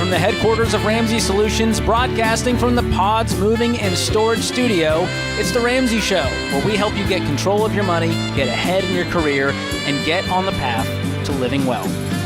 from the headquarters of Ramsey Solutions, broadcasting from the Pods Moving and Storage Studio, it's the Ramsey Show, where we help you get control of your money, get ahead in your career, and get on the path to living well.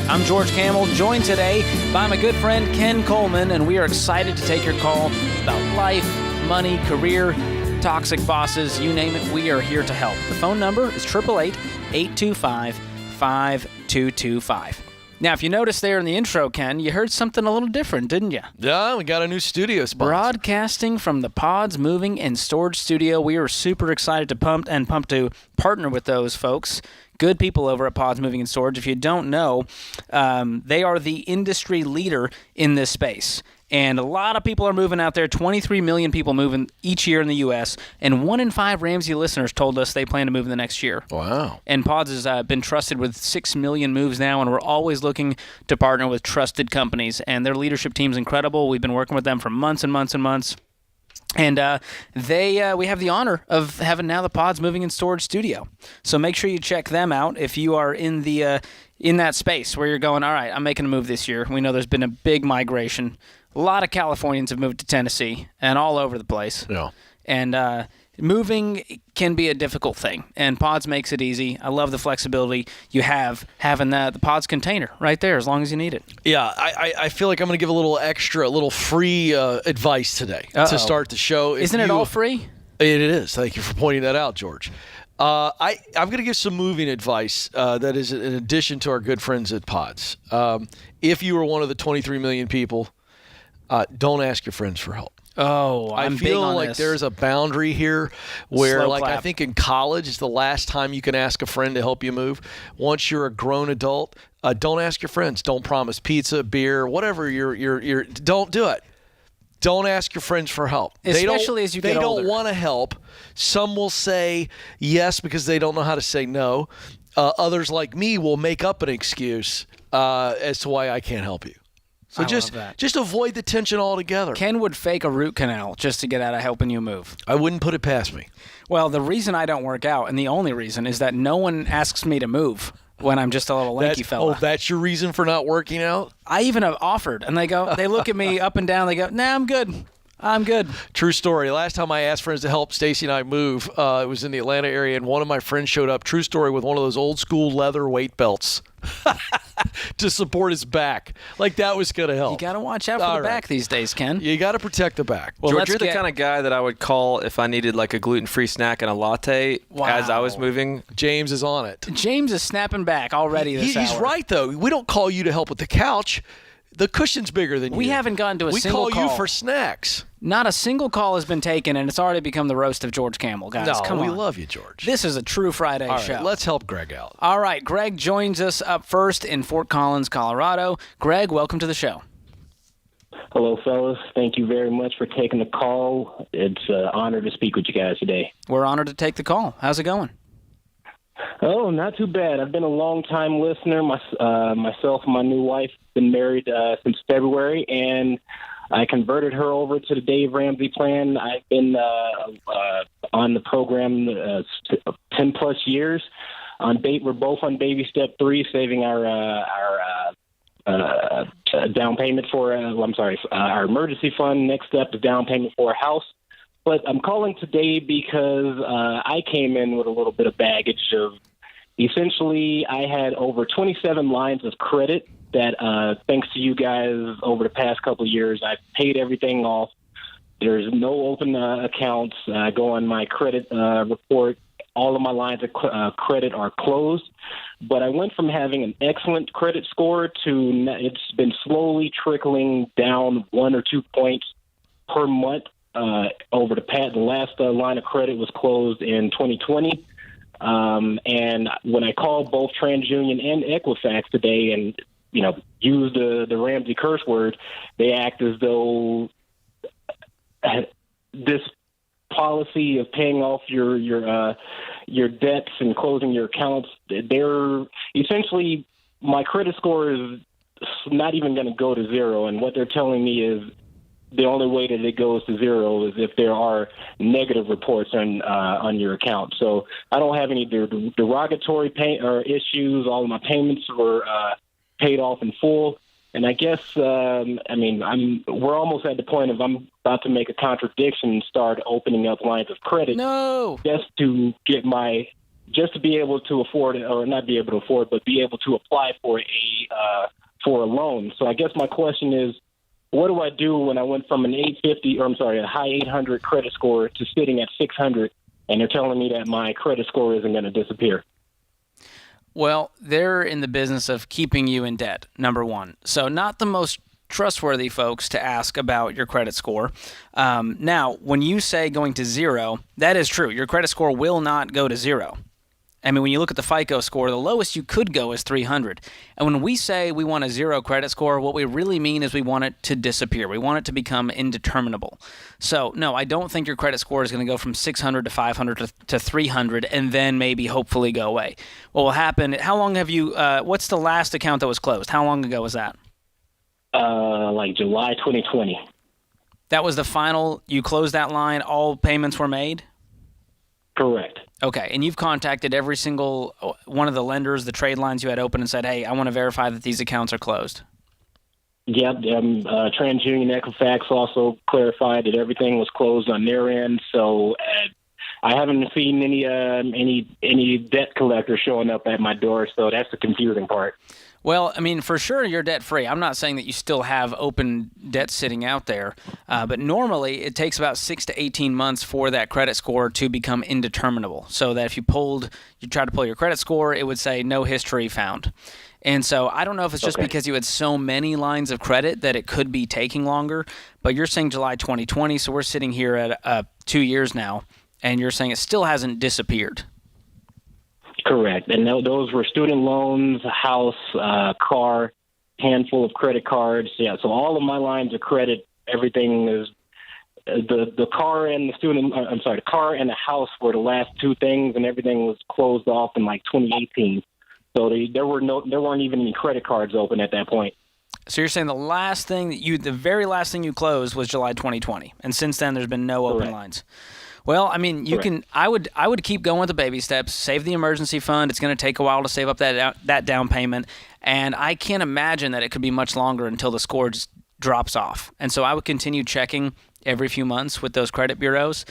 I'm George Camel, joined today by my good friend Ken Coleman, and we are excited to take your call about life, money, career, toxic bosses, you name it, we are here to help. The phone number is 888-825-5225. Now, if you noticed there in the intro, Ken, you heard something a little different, didn't you? Yeah, we got a new studio spot. Broadcasting from the Pods Moving and Storage Studio. We are super excited to pumped to partner with those folks. Good people over at Pods Moving and Storage. If you don't know, they are the industry leader in this space. And a lot of people are moving out there. 23 million people moving each year in the U.S., and 1 in 5 Ramsey listeners told us they plan to move in the next year. Wow. And Pods has been trusted with 6 million moves now, and we're always looking to partner with trusted companies. And their leadership team's incredible. We've been working with them for months and months and months. And we have the honor of having now the Pods Moving and Storage Studio. So make sure you check them out if you are in that space where you're going, all right, I'm making a move this year. We know there's been a big migration. A lot of Californians have moved to Tennessee and all over the place. Yeah. And moving can be a difficult thing, and Pods makes it easy. I love the flexibility you have having the Pods container right there as long as you need it. Yeah, I feel like I'm going to give a little free advice today to start the show. Isn't it all free? It is. Thank you for pointing that out, George. I'm going to give some moving advice that is in addition to our good friends at Pods. If you are one of the 23 million people, don't ask your friends for help. Oh, I'm big on feel like this. There's a boundary here where, Slow like, clap. I think in college is the last time you can ask a friend to help you move. Once you're a grown adult, don't ask your friends. Don't promise pizza, beer, whatever you're don't do it. Don't ask your friends for help. Especially as you get older. They don't want to help. Some will say yes because they don't know how to say no. Others, like me, will make up an excuse as to why I can't help you. So just avoid the tension altogether. Ken would fake a root canal just to get out of helping you move. I wouldn't put it past me. Well, the reason I don't work out, and the only reason, is that no one asks me to move when I'm just a little lanky fella. Oh, that's your reason for not working out? I even have offered, and they look at me up and down, they go, nah, I'm good. True story. Last time I asked friends to help Stacy and I move, it was in the Atlanta area, and one of my friends showed up, true story, with one of those old school leather weight belts to support his back. Like that was going to help. You got to watch out for the back these days, Ken. You got to protect the back. Well, George, you're the kind of guy that I would call if I needed like a gluten-free snack and a latte as I was moving. James is on it. James is snapping back already this hour. He's right, though. We don't call you to help with the couch. The cushion's bigger than you. We haven't gotten to a single call. We call you for snacks. Not a single call has been taken, and it's already become the roast of George Camel, guys. No, Come on. we love you, George. This is a true Friday show. Right, let's help Greg out. All right, Greg joins us up first in Fort Collins, Colorado. Greg, welcome to the show. Hello, fellas. Thank you very much for taking the call. It's an honor to speak with you guys today. We're honored to take the call. How's it going? Oh, not too bad. I've been a long-time listener. Myself and my new wife have been married since February, and I converted her over to the Dave Ramsey plan. I've been on the program 10-plus years. We're both on baby step 3, saving our down payment for our emergency fund. Next step is down payment for a house. But I'm calling today because I came in with a little bit of baggage of essentially I had over 27 lines of credit that thanks to you guys over the past couple of years, I've paid everything off. There's no open accounts. I go on my credit report. All of my lines of credit are closed. But I went from having an excellent credit score to it's been slowly trickling down 1 or 2 points per month. Over the last line of credit was closed in 2020. And when I called both TransUnion and Equifax today and, use the Ramsey curse word, they act as though this policy of paying off your debts and closing your accounts, they're essentially my credit score is not even going to go to zero. And what they're telling me is the only way that it goes to zero is if there are negative reports on your account. So I don't have any derogatory issues. All of my payments were paid off in full. And I guess, we're almost at the point of I'm about to make a contradiction and start opening up lines of credit. No. Just to be able to afford it, or not be able to afford, but be able to apply for a loan. So I guess my question is, what do I do when I went from a high 800 credit score to sitting at 600, and they're telling me that my credit score isn't going to disappear? Well, they're in the business of keeping you in debt, number one. So not the most trustworthy folks to ask about your credit score. Now, when you say going to zero, that is true. Your credit score will not go to zero. I mean, when you look at the FICO score, the lowest you could go is 300. And when we say we want a zero credit score, what we really mean is we want it to disappear. We want it to become indeterminable. So, no, I don't think your credit score is going to go from 600 to 500 to 300 and then maybe hopefully go away. What will happen, how long have you, what's the last account that was closed? How long ago was that? Like July 2020. That was the final, you closed that line, all payments were made? Correct. Okay, and you've contacted every single one of the lenders, the trade lines you had open, and said, hey, I want to verify that these accounts are closed. Yep. TransUnion Equifax also clarified that everything was closed on their end. So I haven't seen any debt collector showing up at my door. So that's the confusing part. Well, I mean, for sure you're debt-free. I'm not saying that you still have open debt sitting out there, but normally it takes about 6 to 18 months for that credit score to become indeterminable. So that if you tried to pull your credit score, it would say no history found. And so I don't know if it's just because you had so many lines of credit that it could be taking longer, but you're saying July 2020, so we're sitting here at 2 years now, and you're saying it still hasn't disappeared. Correct. And those were student loans, house, car, handful of credit cards. Yeah. So all of my lines of credit, everything is the car and the car and the house were the last two things, and everything was closed off in like 2018. So there weren't even any credit cards open at that point. So you're saying the very last thing you closed was July 2020, and since then there's been no open lines. Well, I mean, I would keep going with the baby steps. Save the emergency fund. It's going to take a while to save up that down payment, and I can't imagine that it could be much longer until the score just drops off. And so I would continue checking every few months with those credit bureaus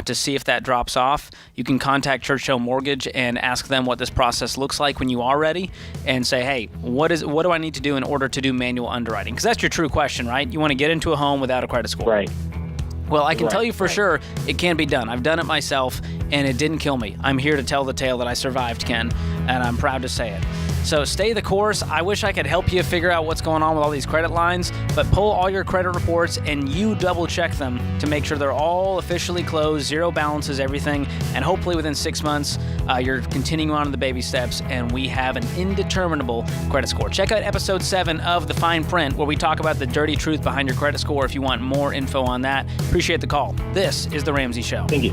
to see if that drops off. You can contact Churchill Mortgage and ask them what this process looks like when you are ready, and say, hey, what do I need to do in order to do manual underwriting? Because that's your true question, right? You want to get into a home without a credit score. Right. Well, I can tell you for sure it can be done. I've done it myself, and it didn't kill me. I'm here to tell the tale that I survived, Ken, and I'm proud to say it. So stay the course. I wish I could help you figure out what's going on with all these credit lines, but pull all your credit reports and you double check them to make sure they're all officially closed, zero balances, everything, and hopefully within 6 months, you're continuing on in the baby steps and we have an indeterminable credit score. Check out episode 7 of The Fine Print, where we talk about the dirty truth behind your credit score if you want more info on that. Appreciate the call. This is The Ramsey Show. Thank you.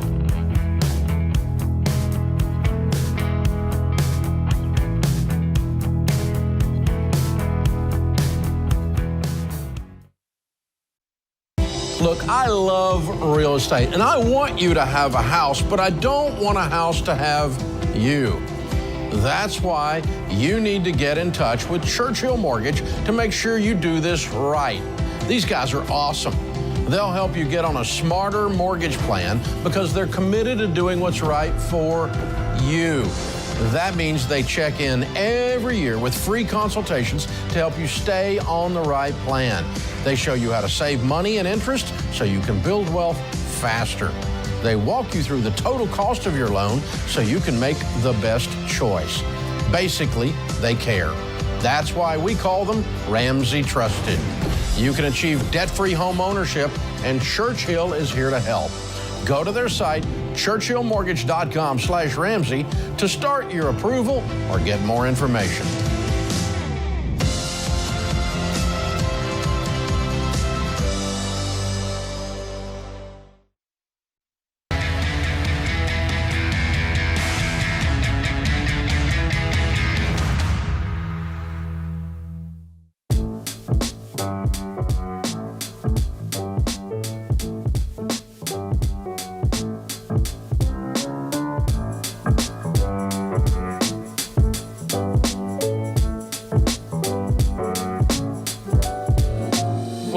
Look, I love real estate, and I want you to have a house, but I don't want a house to have you. That's why you need to get in touch with Churchill Mortgage to make sure you do this right. These guys are awesome. They'll help you get on a smarter mortgage plan because they're committed to doing what's right for you. That means they check in every year with free consultations to help you stay on the right plan. They show you how to save money and interest so you can build wealth faster. They walk you through the total cost of your loan so you can make the best choice. Basically, they care. That's why we call them Ramsey Trusted. You can achieve debt-free home ownership, and Churchill is here to help. Go to their site, churchillmortgage.com/Ramsey, to start your approval or get more information.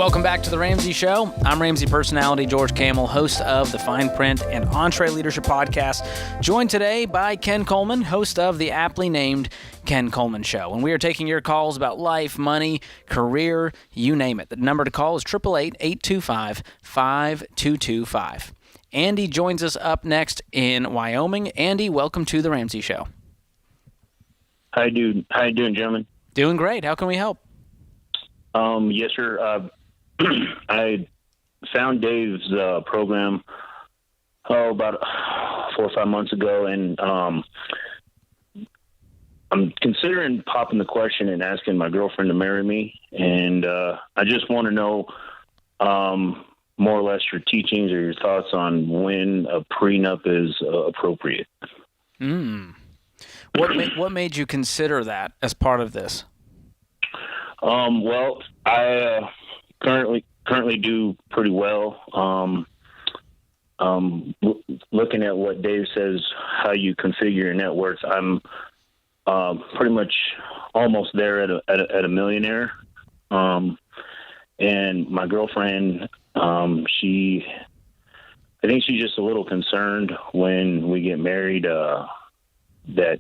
Welcome back to The Ramsey Show. I'm Ramsey personality George Camel, host of the Fine Print and Entree Leadership Podcast, joined today by Ken Coleman, host of the aptly named Ken Coleman Show. And we are taking your calls about life, money, career, you name it. The number to call is 888-825-5225. Andy joins us up next in Wyoming. Andy, welcome to The Ramsey Show. How you doing, gentlemen? Doing great. How can we help? Yes, sir. I found Dave's program about 4 or 5 months ago, and I'm considering popping the question and asking my girlfriend to marry me. And I just want to know more or less your teachings or your thoughts on when a prenup is appropriate. What made you consider that as part of this? Well, I currently do pretty well. Looking at what Dave says, how you configure your net worth, I'm pretty much almost there at a millionaire. And my girlfriend, I think she's just a little concerned when we get married, that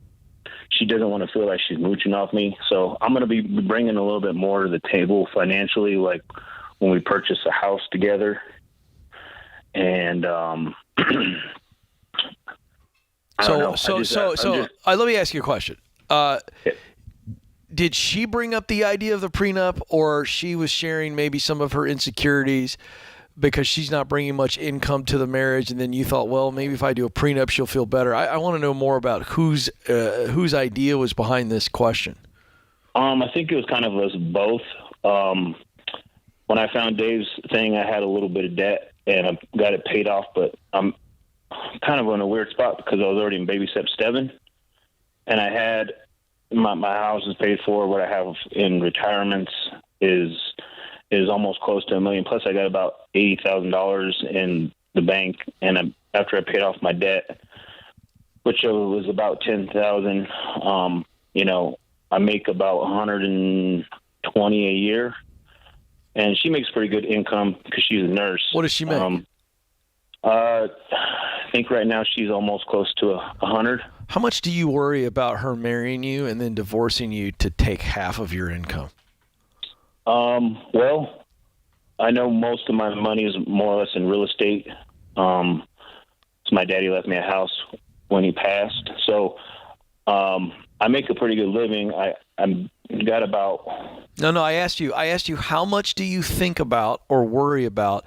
she doesn't want to feel like she's mooching off me. So I'm going to be bringing a little bit more to the table financially, like when we purchase a house together. And let me ask you a question. Did she bring up the idea of the prenup, or she was sharing maybe some of her insecurities because she's not bringing much income to the marriage, and then you thought, well, maybe if I do a prenup, she'll feel better? I want to know more about whose idea was behind this question. I think it was kind of us both. When I found Dave's thing, I had a little bit of debt, and I got it paid off, but I'm kind of in a weird spot because I was already in baby step 7, and I had my house is paid for. What I have in retirements is almost close to $1 million. Plus, I got about $80,000 in the bank, and after I paid off my debt, which was about $10,000, I make about $120 a year, and she makes pretty good income because she's a nurse. What does she make? I think right now she's almost close to 100. How much do you worry about her marrying you and then divorcing you to take half of your income? Well, I know most of my money is more or less in real estate. So my daddy left me a house when he passed. So, I make a pretty good living. I'm got about. No, I asked you, how much do you think about or worry about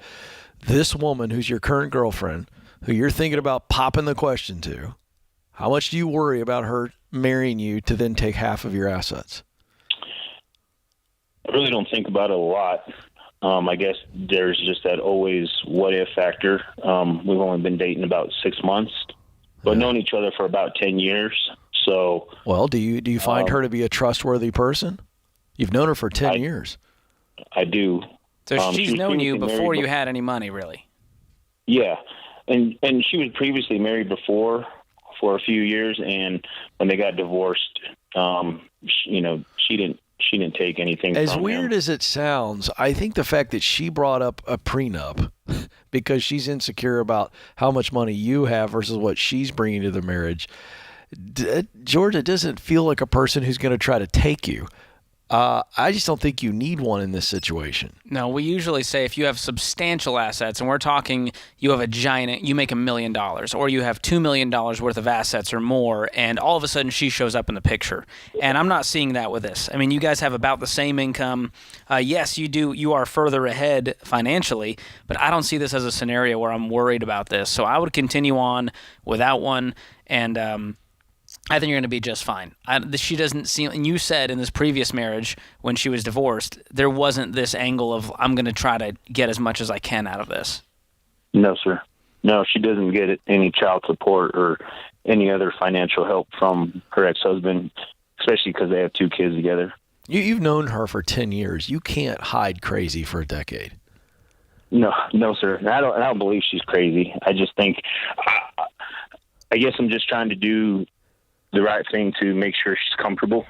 this woman who's your current girlfriend, who you're thinking about popping the question to? How much do you worry about her marrying you to then take half of your assets? I really don't think about it a lot. I guess there's just that always what if factor. We've only been dating about 6 months, but known each other for about 10 years. So, well, do you find her to be a trustworthy person? You've known her for 10 years. I do. So she's known you before you had any money, really? Yeah, and she was previously married before for a few years, and when they got divorced, she didn't take anything. As from weird him. as it sounds, I think the fact that she brought up a prenup because she's insecure about how much money you have versus what she's bringing to the marriage, George, it doesn't feel like a person who's going to try to take you. I just don't think you need one in this situation. No, we usually say if you have substantial assets, and we're talking you have you make $1 million, or you have $2 million worth of assets or more, and all of a sudden she shows up in the picture. And I'm not seeing that with this. I mean, you guys have about the same income. Yes, you are further ahead financially, but I don't see this as a scenario where I'm worried about this. So I would continue on without one, and I think you're going to be just fine. She doesn't seem, and you said in this previous marriage when she was divorced, there wasn't this angle of I'm going to try to get as much as I can out of this. No, sir. No, she doesn't get any child support or any other financial help from her ex-husband, especially because they have 2 kids together. You've known her for 10 years. You can't hide crazy for a decade. No, sir. I don't believe she's crazy. I just think, I guess I'm just trying to do the right thing to make sure she's comfortable.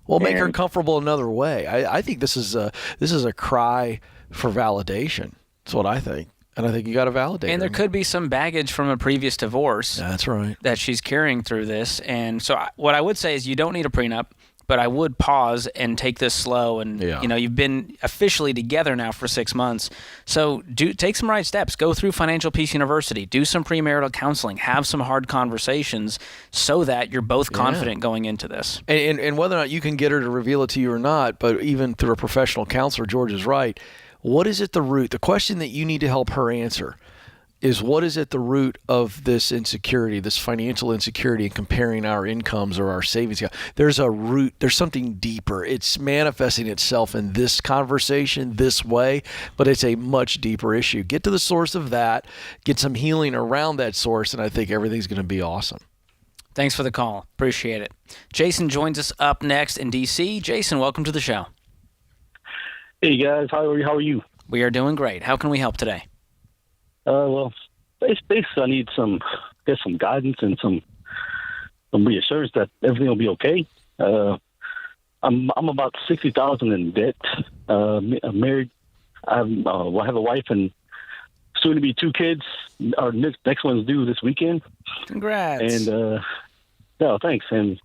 Well, make her comfortable another way. I think this is a cry for validation. That's what I think. And I think you got to validate And her. there could be some baggage from a previous divorce. That's right. That she's carrying through this. And so what I would say is you don't need a prenup, but I would pause and take this slow. And, you've been officially together now for 6 months. So take some right steps. Go through Financial Peace University. Do some premarital counseling. Have some hard conversations so that you're both confident going into this. And whether or not you can get her to reveal it to you or not, but even through a professional counselor, George is right. What is at the root? The question that you need to help her answer is what is at the root of this insecurity, this financial insecurity in comparing our incomes or our savings? There's a root. There's something deeper. It's manifesting itself in this conversation this way, but it's a much deeper issue. Get to the source of that, get some healing around that source, and I think everything's going to be awesome. Thanks for the call. Appreciate it. Jason joins us up next in D.C. Jason, welcome to the show. Hey guys, how are you? We are doing great. How can we help today? Well, basically, I need some guidance and some reassurance that everything will be okay. I'm about $60,000 in debt. I'm married. I have a wife and soon to be 2 kids. Our next one's due this weekend. Congrats. And thanks. And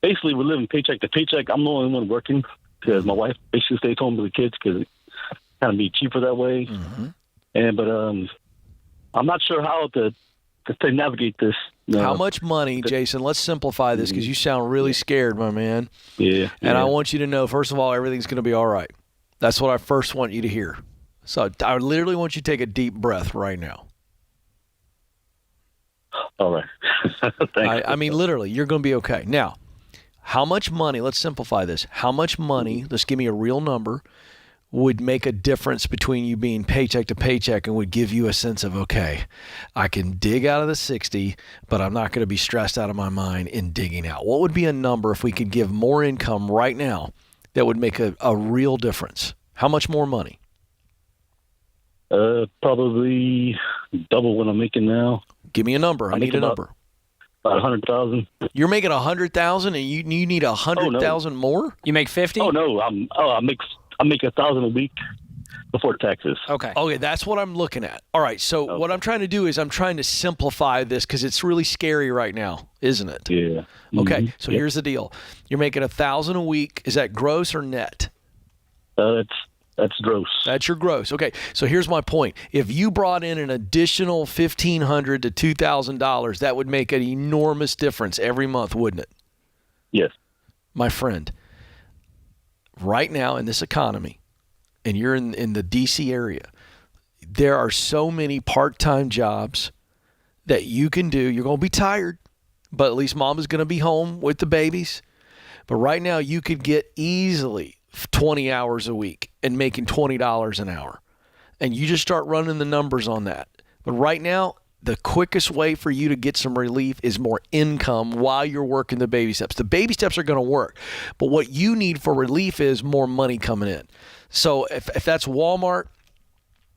basically, we're living paycheck to paycheck. I'm the only one working because my wife basically stays home with the kids because it kind of be cheaper that way. Mm-hmm. But I'm not sure how to navigate this. How much money, Jason? Let's simplify this because you sound really scared, my man. Yeah. And I want you to know, first of all, everything's going to be all right. That's what I first want you to hear. So I literally want you to take a deep breath right now. All right. Thanks. I mean, literally, you're going to be okay. Now, how much money, let's simplify this. How much money, let's give me a real number, would make a difference between you being paycheck to paycheck and would give you a sense of, okay, I can dig out of the 60, but I'm not going to be stressed out of my mind in digging out. What would be a number if we could give more income right now that would make a real difference? How much more money? Probably double what I'm making now. Give me a number. I need a number. About 100,000. You're making 100,000 and you need 100,000 more? You make 50? Oh no, I make 1,000 a week before taxes. Okay, that's what I'm looking at. All right, so what I'm trying to do is I'm trying to simplify this because it's really scary right now, isn't it? Yeah. Okay, so here's the deal. You're making 1,000 a week. Is that gross or net? That's gross. That's your gross. Okay, so here's my point. If you brought in an additional $1,500 to $2,000, that would make an enormous difference every month, wouldn't it? Yes. My friend, right now in this economy, and you're in the D.C. area, there are so many part-time jobs that you can do. You're going to be tired, but at least mom is going to be home with the babies. But right now you could get easily 20 hours a week and making $20 an hour. And you just start running the numbers on that. But right now, the quickest way for you to get some relief is more income while you're working the baby steps. The baby steps are going to work. But what you need for relief is more money coming in. So if that's Walmart,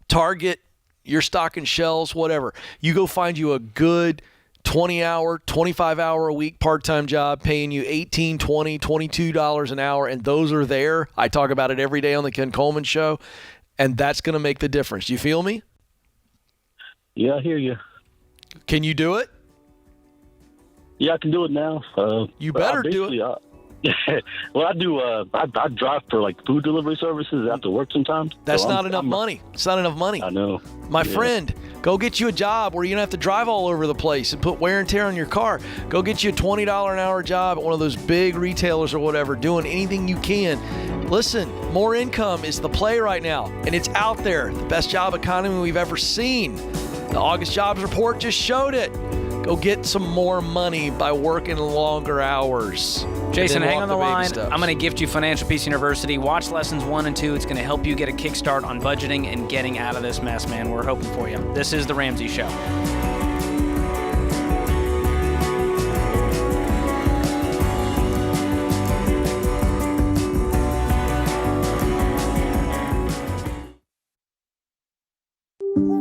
Target, you're stocking shelves, whatever, you go find you a good 20-hour, 25-hour a week part-time job paying you $18, $20, $22 an hour, and those are there. I talk about it every day on the Ken Coleman Show, and that's going to make the difference. You feel me? Yeah, I hear you. Can you do it? Yeah, I can do it now. You better do it. Well, I do. I drive for like food delivery services after work sometimes. That's not enough money. It's not enough money. I know. My friend, go get you a job where you don't have to drive all over the place and put wear and tear on your car. Go get you a $20 an hour job at one of those big retailers or whatever, doing anything you can. Listen, more income is the play right now, and it's out there. The best job economy we've ever seen. The August jobs report just showed it. Go get some more money by working longer hours. Jason, hang on the line. I'm going to gift you Financial Peace University. Watch lessons 1 and 2. It's going to help you get a kickstart on budgeting and getting out of this mess, man. We're hoping for you. This is The Ramsey Show.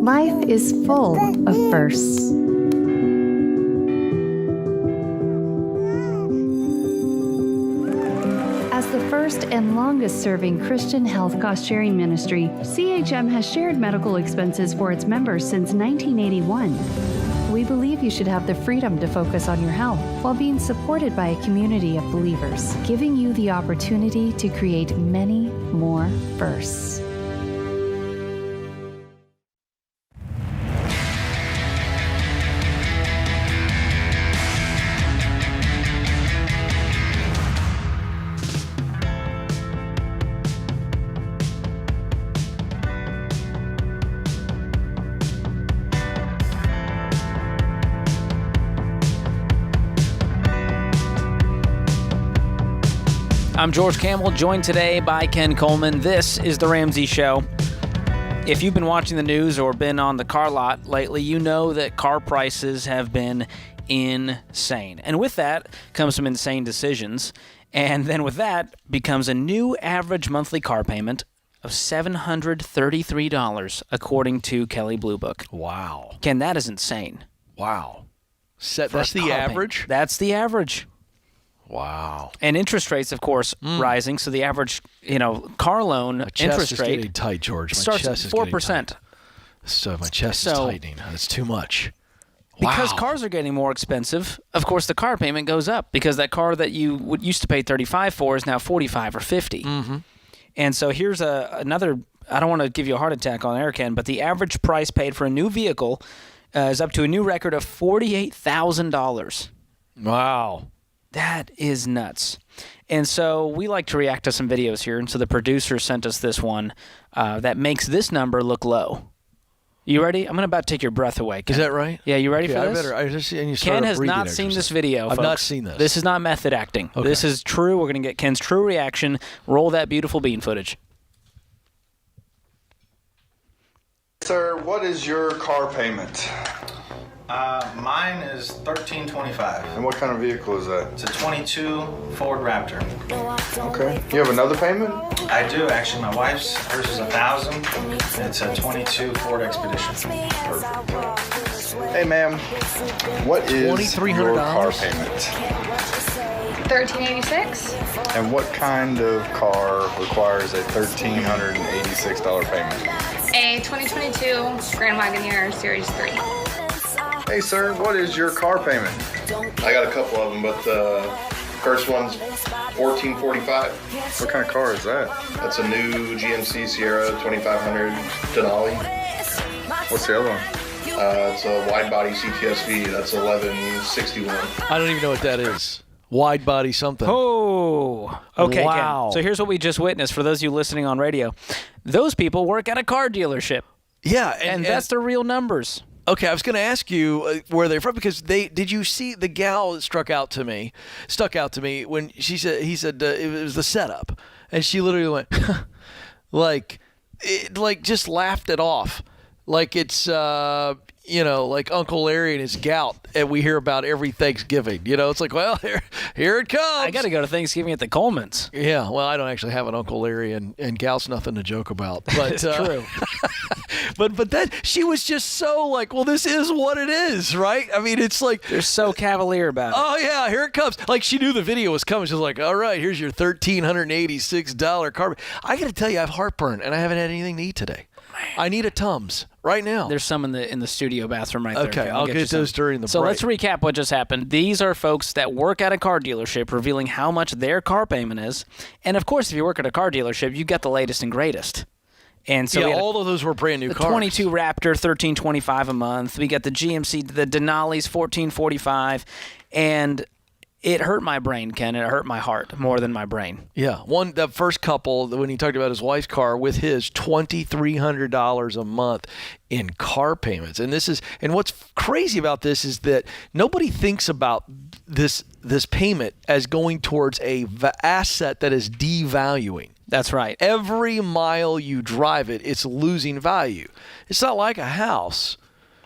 Life is full of firsts. As the first and longest-serving Christian health cost-sharing ministry, CHM has shared medical expenses for its members since 1981. We believe you should have the freedom to focus on your health while being supported by a community of believers, giving you the opportunity to create many more firsts. I'm George Campbell, joined today by Ken Coleman. This is The Ramsey Show. If you've been watching the news or been on the car lot lately, you know that car prices have been insane. And with that comes some insane decisions. And then with that becomes a new average monthly car payment of $733, according to Kelley Blue Book. Wow. Ken, that is insane. Wow. That's the average? Payment. That's the average. Wow. And interest rates, of course, rising. So the average, car loan interest rate getting tight, George. My starts at chest is 4%. So my chest is tightening. That's too much. Because Wow. cars are getting more expensive, of course, the car payment goes up because that car that you used to pay $35 for is now $45 or $50. Mm-hmm. And so here's another. I don't want to give you a heart attack on air, Ken, but the average price paid for a new vehicle is up to a new record of $48,000. Wow. That is nuts. And so we like to react to some videos here. And so the producer sent us this one that makes this number look low. You ready? I'm about to take your breath away, Ken. Is that right? Yeah, you ready for this? Ken has not seen this video, I've folks. not seen this. This is not method acting. Okay. This is true. We're going to get Ken's true reaction. Roll that beautiful bean footage. Sir, what is your car payment? Mine is $1,325. And what kind of vehicle is that? It's a 22 Ford Raptor. Okay. You have another payment? I do actually. My wife's hers is $1,000. It's a 22 Ford Expedition. Perfect. Hey, ma'am. What is your car payment? $1,386. And what kind of car requires a $1,386 payment? A 2022 Grand Wagoneer Series 3. Hey, sir, what is your car payment? I got a couple of them, but the first one's $1,445. What kind of car is that? That's a new GMC Sierra 2500 Denali. What's the other one? It's a wide body CTSV. That's $1,161. I don't even know what that is. Wide body something. Oh, okay. Wow. Ken. So here's what we just witnessed for those of you listening on radio. Those people work at a car dealership. Yeah. And that's the real numbers. Okay, I was going to ask you where they're from because did you see the gal that stuck out to me when he said it was the setup, and she literally went like just laughed it off like it's like Uncle Larry and his gout and we hear about every Thanksgiving. It's like, well, here it comes. I got to go to Thanksgiving at the Colemans. Yeah, well, I don't actually have an Uncle Larry, and gout's nothing to joke about. But it's true. but that she was just so like, well, this is what it is, right? I mean, it's like they're so cavalier about it. Oh yeah, here it comes. Like she knew the video was coming. She was like, all right, here's your $1,386 car. I got to tell you, I have heartburn, and I haven't had anything to eat today. I need a Tums right now. There's some in the studio bathroom right there. Okay, I'll get those during the break. So let's recap what just happened. These are folks that work at a car dealership revealing how much their car payment is. And of course, if you work at a car dealership, you got the latest and greatest. And so all of those were brand new the cars. 22 Raptor, $1,325 a month. We got the GMC, the Denali's, $1,445, and it hurt my brain, Ken. It hurt my heart more than my brain. Yeah, the first couple when he talked about his wife's car with his $2,300 a month in car payments, and what's crazy about this is that nobody thinks about this payment as going towards a asset that is devaluing. That's right. Every mile you drive it, it's losing value. It's not like a house.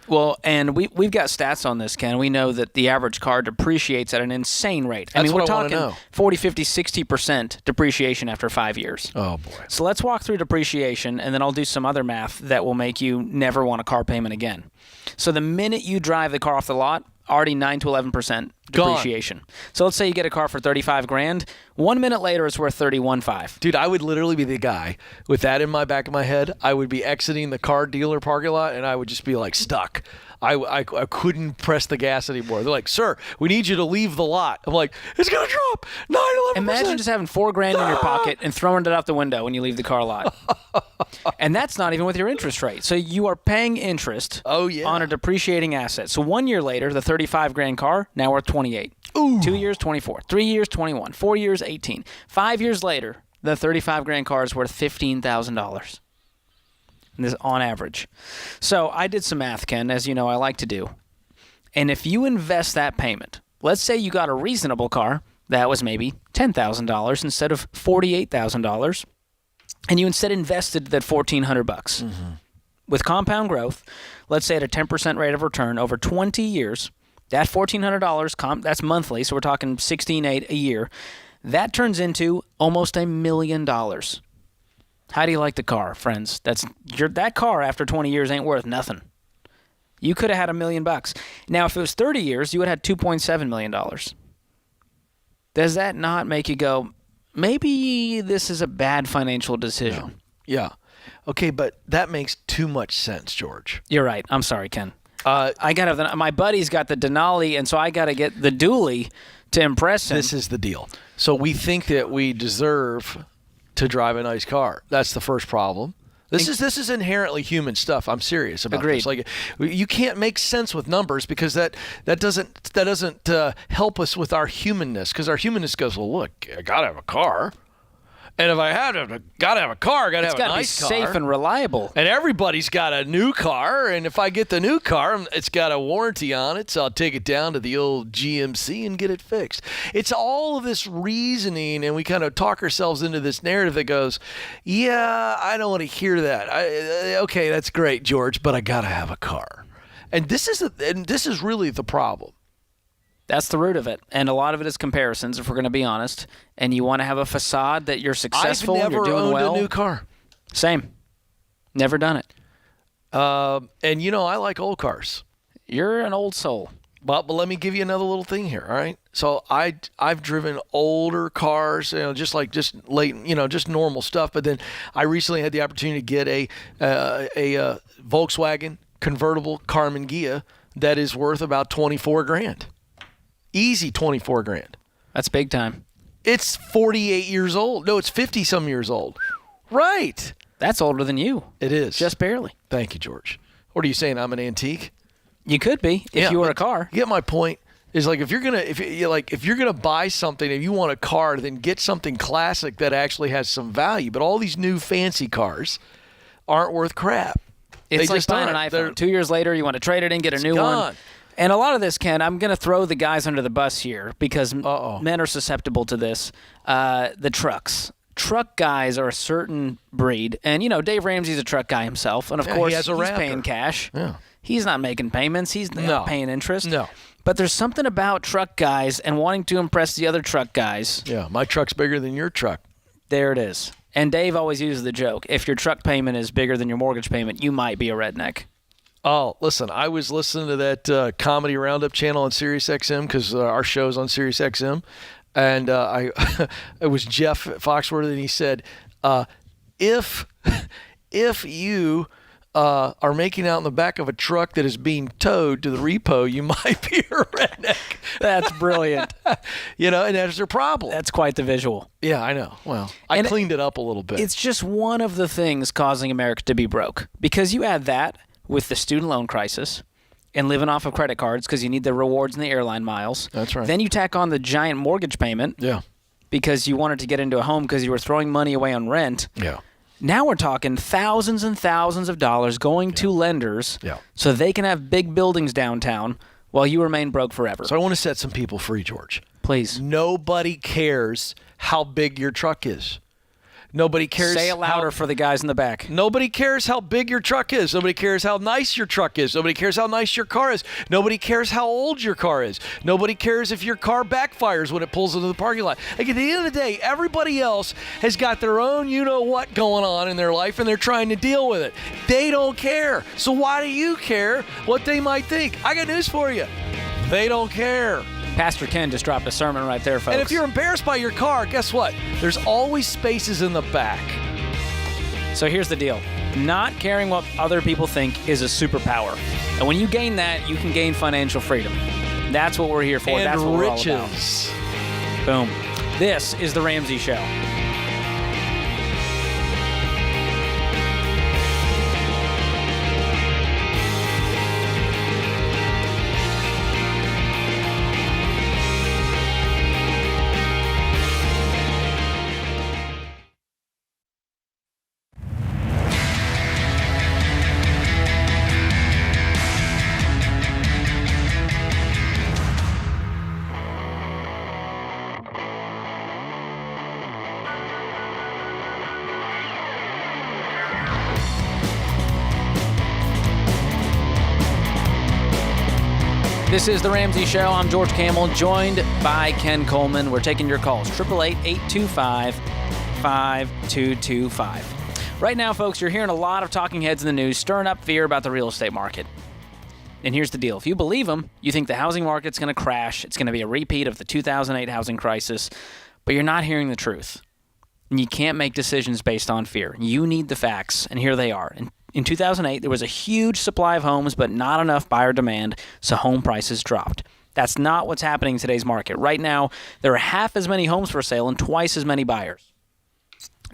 Well, and we've got stats on this, Ken. We know that the average car depreciates at an insane rate. That's we're what I wanna talking know. 40, 50, 60% depreciation after 5 years. Oh, boy. So let's walk through depreciation, and then I'll do some other math that will make you never want a car payment again. So the minute you drive the car off the lot, already 9 to 11% depreciation. So let's say you get a car for $35,000. 1 minute later, it's worth $31,500. Dude, I would literally be the guy with that in my back of my head. I would be exiting the car dealer parking lot, and I would just be like stuck. I couldn't press the gas anymore. They're like, sir, we need you to leave the lot. I'm like, it's going to drop 9-11%. Imagine just having $4,000 in your pocket and throwing it out the window when you leave the car lot. And that's not even with your interest rate. So you are paying interest on a depreciating asset. So 1 year later, the $35,000 car, now worth $28,000. Ooh. 2 years, $24,000. 3 years, $21,000. 4 years, $18,000. 5 years later, the $35,000 car is worth $15,000. This on average. So I did some math, Ken, as you know I like to do. And if you invest that payment, let's say you got a reasonable car that was maybe $10,000 instead of $48,000, and you instead invested that $1,400 with compound growth, let's say at a 10% rate of return over 20 years, that $1,400, that's monthly, so we're talking $16,800 a year, that turns into almost $1 million. How do you like the car, friends? That car after 20 years ain't worth nothing. You could have had $1 million. Now, if it was 30 years, you would have had $2.7 million. Does that not make you go, maybe this is a bad financial decision? No. Yeah. Okay, but that makes too much sense, George. You're right. I'm sorry, Ken. I got my buddy's got the Denali, and so I got to get the dually to impress him. This is the deal. So we think that we deserve to drive a nice car. That's the first problem. This is inherently human stuff. I'm serious about this. Like, you can't make sense with numbers because that doesn't help us with our humanness. Because our humanness goes, well, look, I gotta have a car, and if I gotta have a car, I gotta have a nice car. It's gotta be safe and reliable. And everybody's got a new car, and if I get the new car, it's got a warranty on it, so I'll take it down to the old GMC and get it fixed. It's all of this reasoning, and we kind of talk ourselves into this narrative that goes, yeah, I don't want to hear that. Okay, that's great, George, but I gotta have a car. And this is really the problem. That's the root of it. And a lot of it is comparisons, if we're going to be honest. And you want to have a facade that you're successful and you're doing well. I've never owned a new car. Same. Never done it. And, I like old cars. You're an old soul. But let me give you another little thing here, all right? So I've driven older cars, just normal stuff. But then I recently had the opportunity to get a Volkswagen convertible Carmen Ghia that is worth about $24,000. Easy $24,000. That's big time. It's 48 years old. No, it's 50-some years old. Right. That's older than you. It is. Just barely. Thank you, George. What are you saying? I'm an antique? You could be if you were a car. You get my point. Is like if you're gonna buy something and you want a car, then get something classic that actually has some value. But all these new fancy cars aren't worth crap. It's like buying an iPhone. 2 years later, you want to trade it in, get a new one. And a lot of this, Ken, I'm going to throw the guys under the bus here because men are susceptible to this. The trucks. Truck guys are a certain breed. And, Dave Ramsey's a truck guy himself. And, of course, he's paying cash. Yeah. He's not making payments. He's not paying interest. No. But there's something about truck guys and wanting to impress the other truck guys. Yeah, my truck's bigger than your truck. There it is. And Dave always uses the joke, if your truck payment is bigger than your mortgage payment, you might be a redneck. Oh, listen, I was listening to that comedy roundup channel on SiriusXM because our show's on SiriusXM. And it was Jeff Foxworthy, and he said, if you are making out in the back of a truck that is being towed to the repo, you might be a redneck. That's brilliant. And that's their problem. That's quite the visual. Yeah, I know. Well, I cleaned it up a little bit. It's just one of the things causing America to be broke. Because you add that with the student loan crisis and living off of credit cards because you need the rewards and the airline miles. That's right. Then you tack on the giant mortgage payment. Yeah. Because you wanted to get into a home because you were throwing money away on rent. Yeah. Now we're talking thousands and thousands of dollars going to lenders so they can have big buildings downtown while you remain broke forever. So I want to set some people free, George. Please. Nobody cares how big your truck is. Nobody cares. Say it louder for the guys in the back. Nobody cares how big your truck is. Nobody cares how nice your truck is. Nobody cares how nice your car is. Nobody cares how old your car is. Nobody cares if your car backfires when it pulls into the parking lot. Like, at the end of the day, everybody else has got their own you-know-what going on in their life, and they're trying to deal with it. They don't care. So why do you care what they might think? I got news for you. They don't care. Pastor Ken just dropped a sermon right there, folks. And if you're embarrassed by your car, guess what? There's always spaces in the back. So here's the deal. Not caring what other people think is a superpower. And when you gain that, you can gain financial freedom. That's what we're here for. And that's what riches. we're all about. Boom. This is The Ramsey Show. This is The Ramsey Show. I'm George Camel, joined by Ken Coleman. We're taking your calls, 888-825-5225. Right now, folks, you're hearing a lot of talking heads in the news stirring up fear about the real estate market. And here's the deal. If you believe them, you think the housing market's going to crash. It's going to be a repeat of the 2008 housing crisis. But you're not hearing the truth. And you can't make decisions based on fear. You need the facts, and here they are. In 2008, there was a huge supply of homes, but not enough buyer demand, so home prices dropped. That's not what's happening in today's market. Right now, there are half as many homes for sale and twice as many buyers.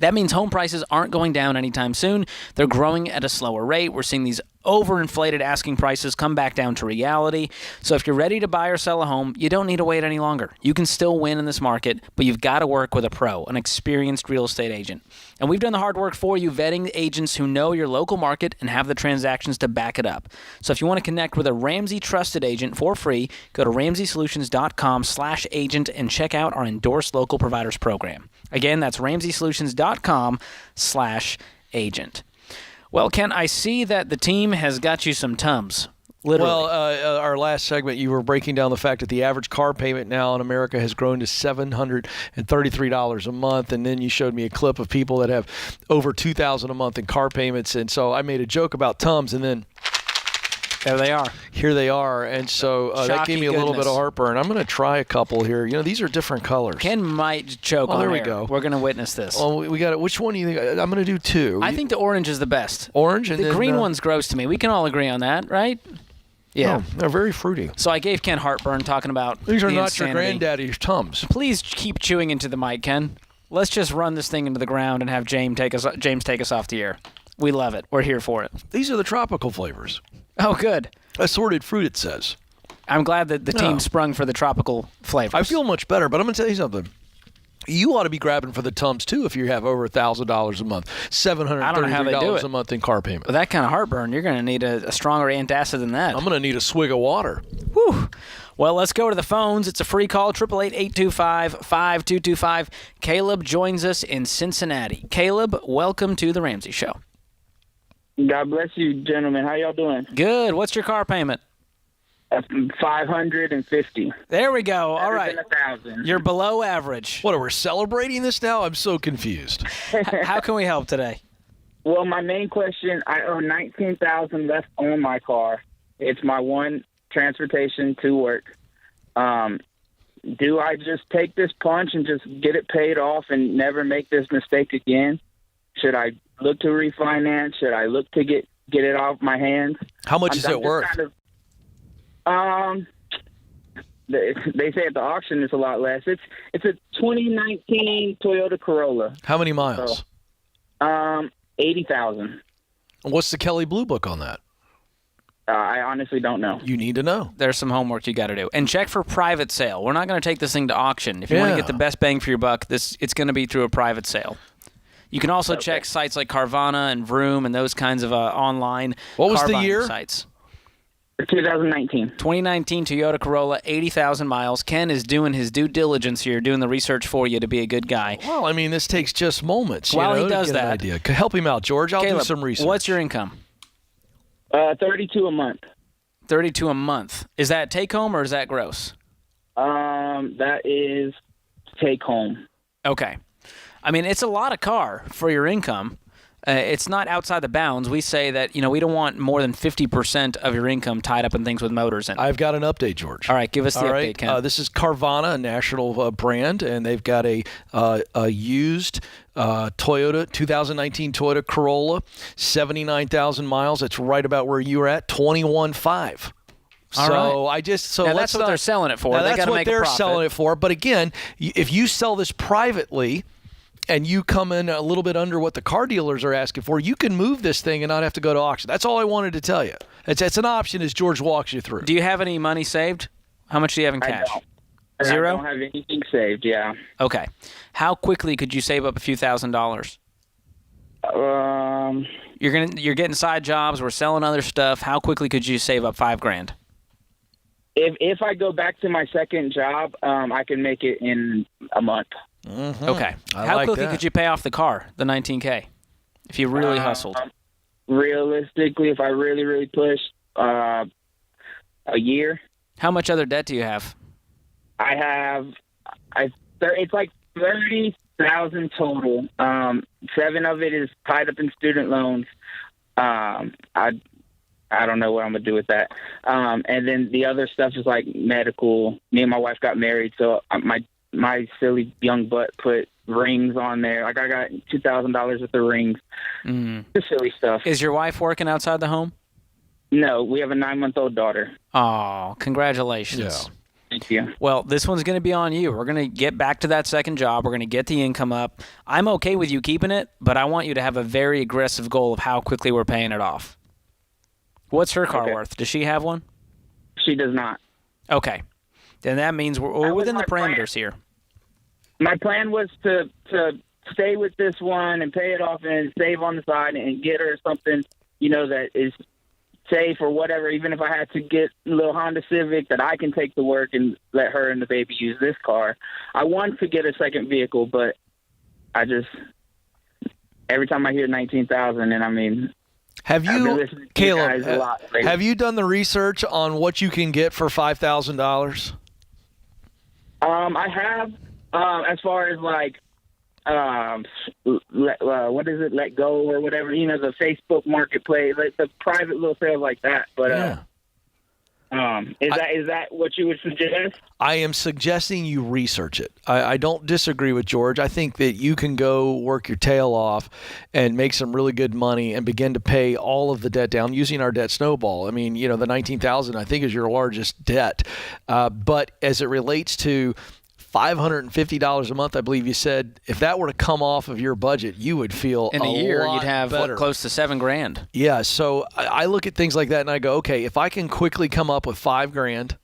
That means home prices aren't going down anytime soon. They're growing at a slower rate. We're seeing these overinflated asking prices come back down to reality. So if you're ready to buy or sell a home, you don't need to wait any longer. You can still win in this market, but you've got to work with a pro, an experienced real estate agent. And we've done the hard work for you, vetting agents who know your local market and have the transactions to back it up. So if you want to connect with a Ramsey trusted agent for free, go to RamseySolutions.com/agent and check out our endorsed local providers program. Again, that's RamseySolutions.com/agent. Well, Ken, I see that the team has got you some Tums. Literally. Well, our last segment, you were breaking down the fact that the average car payment now in America has grown to $733 a month, and then you showed me a clip of people that have over $2,000 a month in car payments, and so I made a joke about Tums, and then there they are. Here they are, and so that gave me a little bit of heartburn. I'm going to try a couple here. You know, these are different colors. Ken might choke on there we air. go. We're going to witness this. Oh, we got it. Which one do you think? I'm going to do two. I think the orange is the best. Orange? And the then, green one's gross to me. We can all agree on that, right? Yeah. Oh, they're very fruity. So I gave Ken heartburn talking about these are the not insanity. your granddaddy's Tums. Please keep chewing into the mic, Ken. Let's just run this thing into the ground and have James take us off the air. We love it. We're here for it. These are the tropical flavors. Oh, good. Assorted fruit, it says. I'm glad that the team sprung for the tropical flavors. I feel much better, but I'm going to tell you something. You ought to be grabbing for the Tums, too, if you have over $1,000 a month, $733 a month in car payment. With that kind of heartburn, you're going to need a stronger antacid than that. I'm going to need a swig of water. Whew. Well, let's go to the phones. It's a free call, 888-825-5225. Caleb joins us in Cincinnati. Caleb, welcome to The Ramsey Show. God bless you, gentlemen. How y'all doing? Good. What's your car payment? $550. There we go. All right. $1,000. You're below average. What, are we celebrating this now? I'm so confused. How can we help today? Well, my main question, I owe $19,000 left on my car. It's my one transportation to work. Do I just take this punch and just get it paid off and never make this mistake again? Should I look to refinance? Should I look to get it off my hands? How much is it worth? They say at the auction it's a lot less. It's a 2019 Toyota Corolla. How many miles? 80,000. What's the Kelley Blue Book on that? I honestly don't know. You need to know. There's some homework you got to do. And check for private sale. We're not going to take this thing to auction. If you want to get the best bang for your buck, it's going to be through a private sale. You can also check sites like Carvana and Vroom and those kinds of online What was car the buying year? sites. 2019. 2019 Toyota Corolla, 80,000 miles. Ken is doing his due diligence here, doing the research for you to be a good guy. Well, I mean, this takes just moments. While he does to get an that, idea. Help him out, George. I'll Caleb, do some research. What's your income? 32 a month. 32 a month. Is that take home or is that gross? That is take home. Okay. I mean, it's a lot of car for your income. it's not outside the bounds. We say that, we don't want more than 50% of your income tied up in things with motors in it. I've got an update, George. All right, give us the update, Ken. This is Carvana, a national brand, and they've got a used Toyota 2019 Toyota Corolla, 79,000 miles. It's right about where you were at, 21.5. All right. Now that's what they're selling it for. Now They that's gotta what make a they're profit. selling it for. But again, if you sell this privately and you come in a little bit under what the car dealers are asking for, you can move this thing and not have to go to auction. That's all I wanted to tell you. It's an option as George walks you through. Do you have any money saved? How much do you have in cash? I don't. Zero? I don't have anything saved, yeah. Okay. How quickly could you save up a few $1,000s? You're getting side jobs. We're selling other stuff. How quickly could you save up $5,000? If I go back to my second job, I can make it in a month. Mm-hmm. Okay. How quickly could you pay off the car, the $19K, if you really hustled? Realistically, if I really, really push, a year. How much other debt do you have? It's like 30,000 total. 7 of it is tied up in student loans. I don't know what I'm gonna do with that. And then the other stuff is like medical. Me and my wife got married, so my silly young butt put rings on there. Like I got $2,000 worth of rings. Just silly stuff. Is your wife working outside the home? No, we have a 9-month-old daughter. Oh, congratulations. Yeah. Thank you. Well, this one's going to be on you. We're going to get back to that second job. We're going to get the income up. I'm okay with you keeping it, but I want you to have a very aggressive goal of how quickly we're paying it off. What's her car worth? Does she have one? She does not. Okay. Then that means we're within the parameters here. My plan was to stay with this one and pay it off and save on the side and get her something, that is safe or whatever, even if I had to get a little Honda Civic that I can take to work and let her and the baby use this car. I want to get a second vehicle, but every time I hear 19,000, and I mean, Caleb, have you done the research on what you can get for $5,000? I have, as far as like, what is it? Let Go or whatever, the Facebook marketplace, like the private little sales like that. But, is that what you would suggest? I am suggesting you research it. I don't disagree with George. I think that you can go work your tail off and make some really good money and begin to pay all of the debt down using our debt snowball. I mean, the $19,000 I think is your largest debt. But as it relates to $550 a month, I believe you said, if that were to come off of your budget, you would feel in a year lot you'd have better. Close to $7,000. Yeah, so I look at things like that and I go, okay, if I can quickly come up with $5,000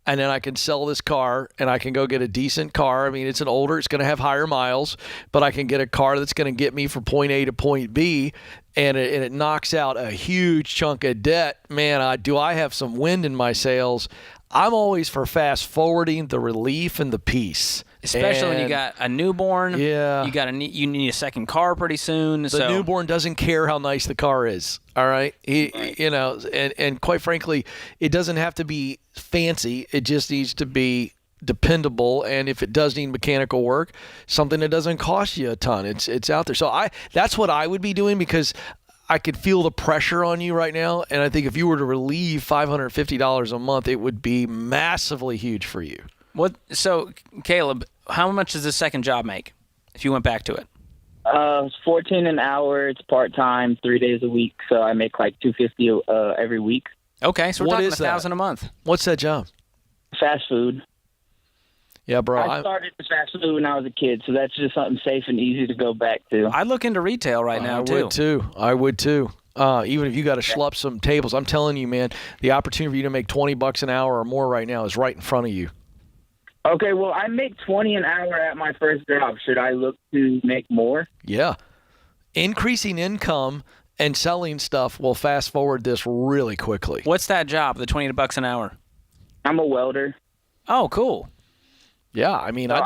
and then I can sell this car and I can go get a decent car. I mean, it's an older, it's going to have higher miles, but I can get a car that's going to get me from point A to point B, and it knocks out a huge chunk of debt. Man, I have some wind in my sails. I'm always for fast forwarding the relief and the peace. Especially when you got a newborn. Yeah. You need a second car pretty soon. The newborn doesn't care how nice the car is. All right. And quite frankly, it doesn't have to be fancy. It just needs to be dependable. And if it does need mechanical work, something that doesn't cost you a ton. It's out there. So that's what I would be doing, because I could feel the pressure on you right now, and I think if you were to relieve $550 a month, it would be massively huge for you. So, Caleb, how much does this second job make if you went back to it? It's $14 an hour. It's part-time, 3 days a week, so I make like $250 every week. Okay, so we're talking $1,000 a month. What's that job? Fast food. Yeah, bro. I started the fast food when I was a kid, so that's just something safe and easy to go back to. I look into retail right now, too. I would too. Even if you got to schlepp some tables, I'm telling you, man, the opportunity for you to make $20 an hour or more right now is right in front of you. Okay, well, I make $20 an hour at my first job. Should I look to make more? Yeah. Increasing income and selling stuff will fast forward this really quickly. What's that job, the $20 an hour? I'm a welder. Oh, cool. Yeah, I mean, I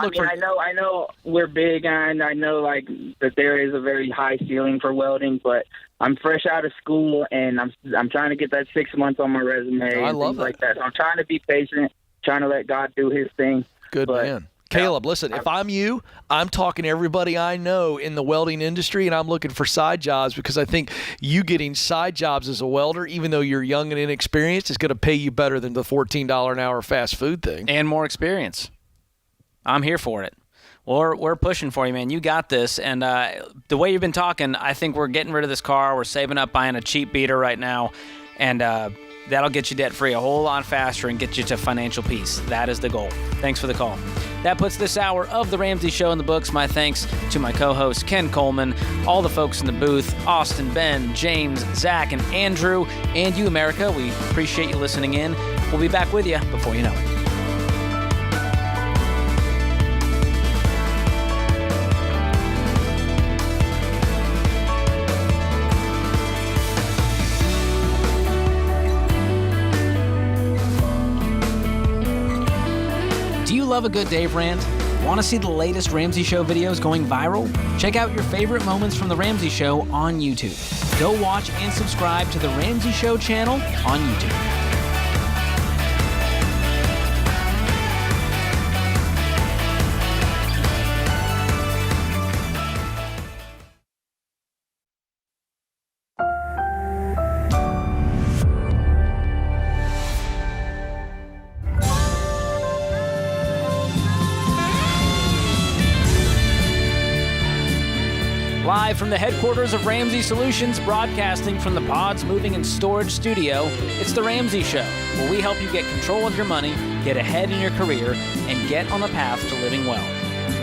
know we're big, and I know like that there is a very high ceiling for welding, but I'm fresh out of school, and I'm trying to get that 6 months on my resume. I love that. Like that. So I'm trying to be patient, trying to let God do His thing. Good man. Caleb, listen, if I'm you, I'm talking to everybody I know in the welding industry, and I'm looking for side jobs because I think you getting side jobs as a welder, even though you're young and inexperienced, is going to pay you better than the $14 an hour fast food thing. And more experience. I'm here for it. We're pushing for you, man. You got this. And the way you've been talking, I think we're getting rid of this car. We're saving up buying a cheap beater right now. And that'll get you debt-free a whole lot faster and get you to financial peace. That is the goal. Thanks for the call. That puts this hour of The Ramsey Show in the books. My thanks to my co-host, Ken Coleman, all the folks in the booth, Austin, Ben, James, Zach, and Andrew, and you, America. We appreciate you listening in. We'll be back with you before you know it. Do you love a good Dave Rant? Want to see the latest Ramsey Show videos going viral? Check out your favorite moments from The Ramsey Show on YouTube. Go watch and subscribe to The Ramsey Show channel on YouTube. Live from the headquarters of Ramsey Solutions, broadcasting from the Pods Moving and Storage Studio, it's The Ramsey Show, where we help you get control of your money, get ahead in your career, and get on the path to living well.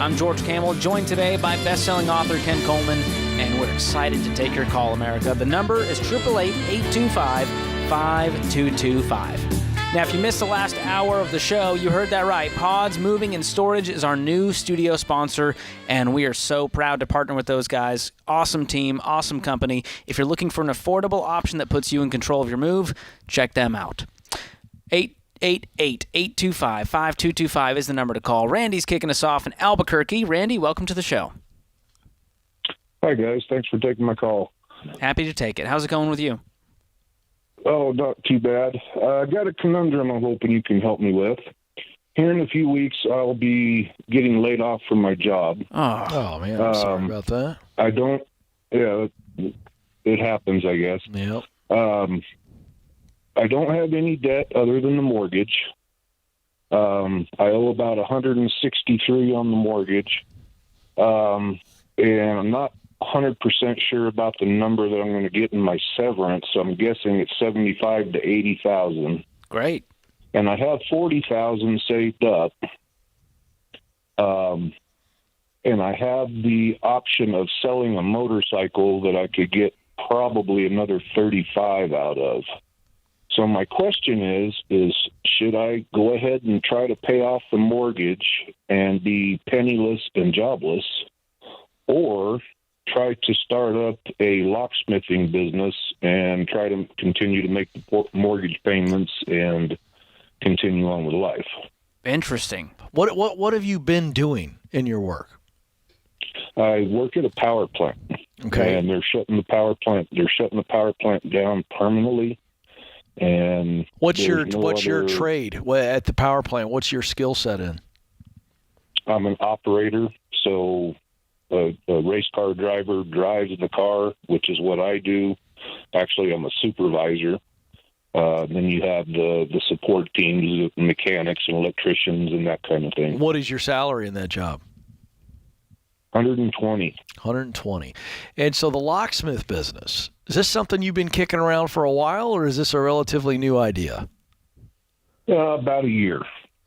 I'm George Camel, joined today by best-selling author Ken Coleman, and we're excited to take your call, America. The number is 888-825-5225. Now, if you missed the last hour of the show, you heard that right. Pods Moving and Storage is our new studio sponsor, and we are so proud to partner with those guys. Awesome team, awesome company. If you're looking for an affordable option that puts you in control of your move, check them out. 888-825-5225 is the number to call. Randy's kicking us off in Albuquerque. Randy, welcome to the show. Hi, guys. Thanks for taking my call. Happy to take it. How's it going with you? Oh, not too bad. I got a conundrum I'm hoping you can help me with. Here in a few weeks, I'll be getting laid off from my job. Oh man, I'm sorry about that. I don't, yeah, it happens, I guess. Yep. I don't have any debt other than the mortgage. I owe about $163 on the mortgage. And I'm not 100% sure about the number that I'm going to get in my severance, so I'm guessing it's $75,000 to $80,000. Great. And I have $40,000 saved up. And I have the option of selling a motorcycle that I could get probably another $35,000 out of. So my question is should I go ahead and try to pay off the mortgage and be penniless and jobless, or try to start up a locksmithing business and try to continue to make the mortgage payments and continue on with life? Interesting. What have you been doing in your work? I work at a power plant. Okay. And they're shutting the power plant down permanently. And what's your trade at the power plant? What's your skill set in? I'm an operator, so a race car driver drives the car, which is what I do. Actually, I'm a supervisor. Then you have the support teams, the mechanics and electricians and that kind of thing. What is your salary in that job? $120. And so the locksmith business, is this something you've been kicking around for a while, or is this a relatively new idea? About a year.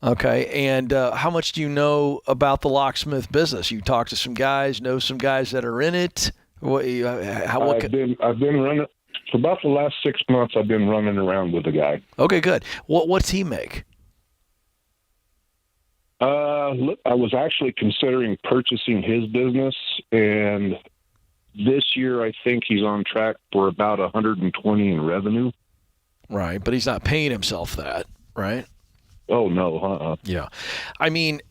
Okay. And how much do you know about the locksmith business? You talk to some guys, know some guys that are in it. I've been running for about the last 6 months. I've been running around with a guy. Okay, good. What's he make? Look, I was actually considering purchasing his business, and this year I think he's on track for about 120 in revenue. Right, but he's not paying himself that, right? Oh, no. Yeah. I mean,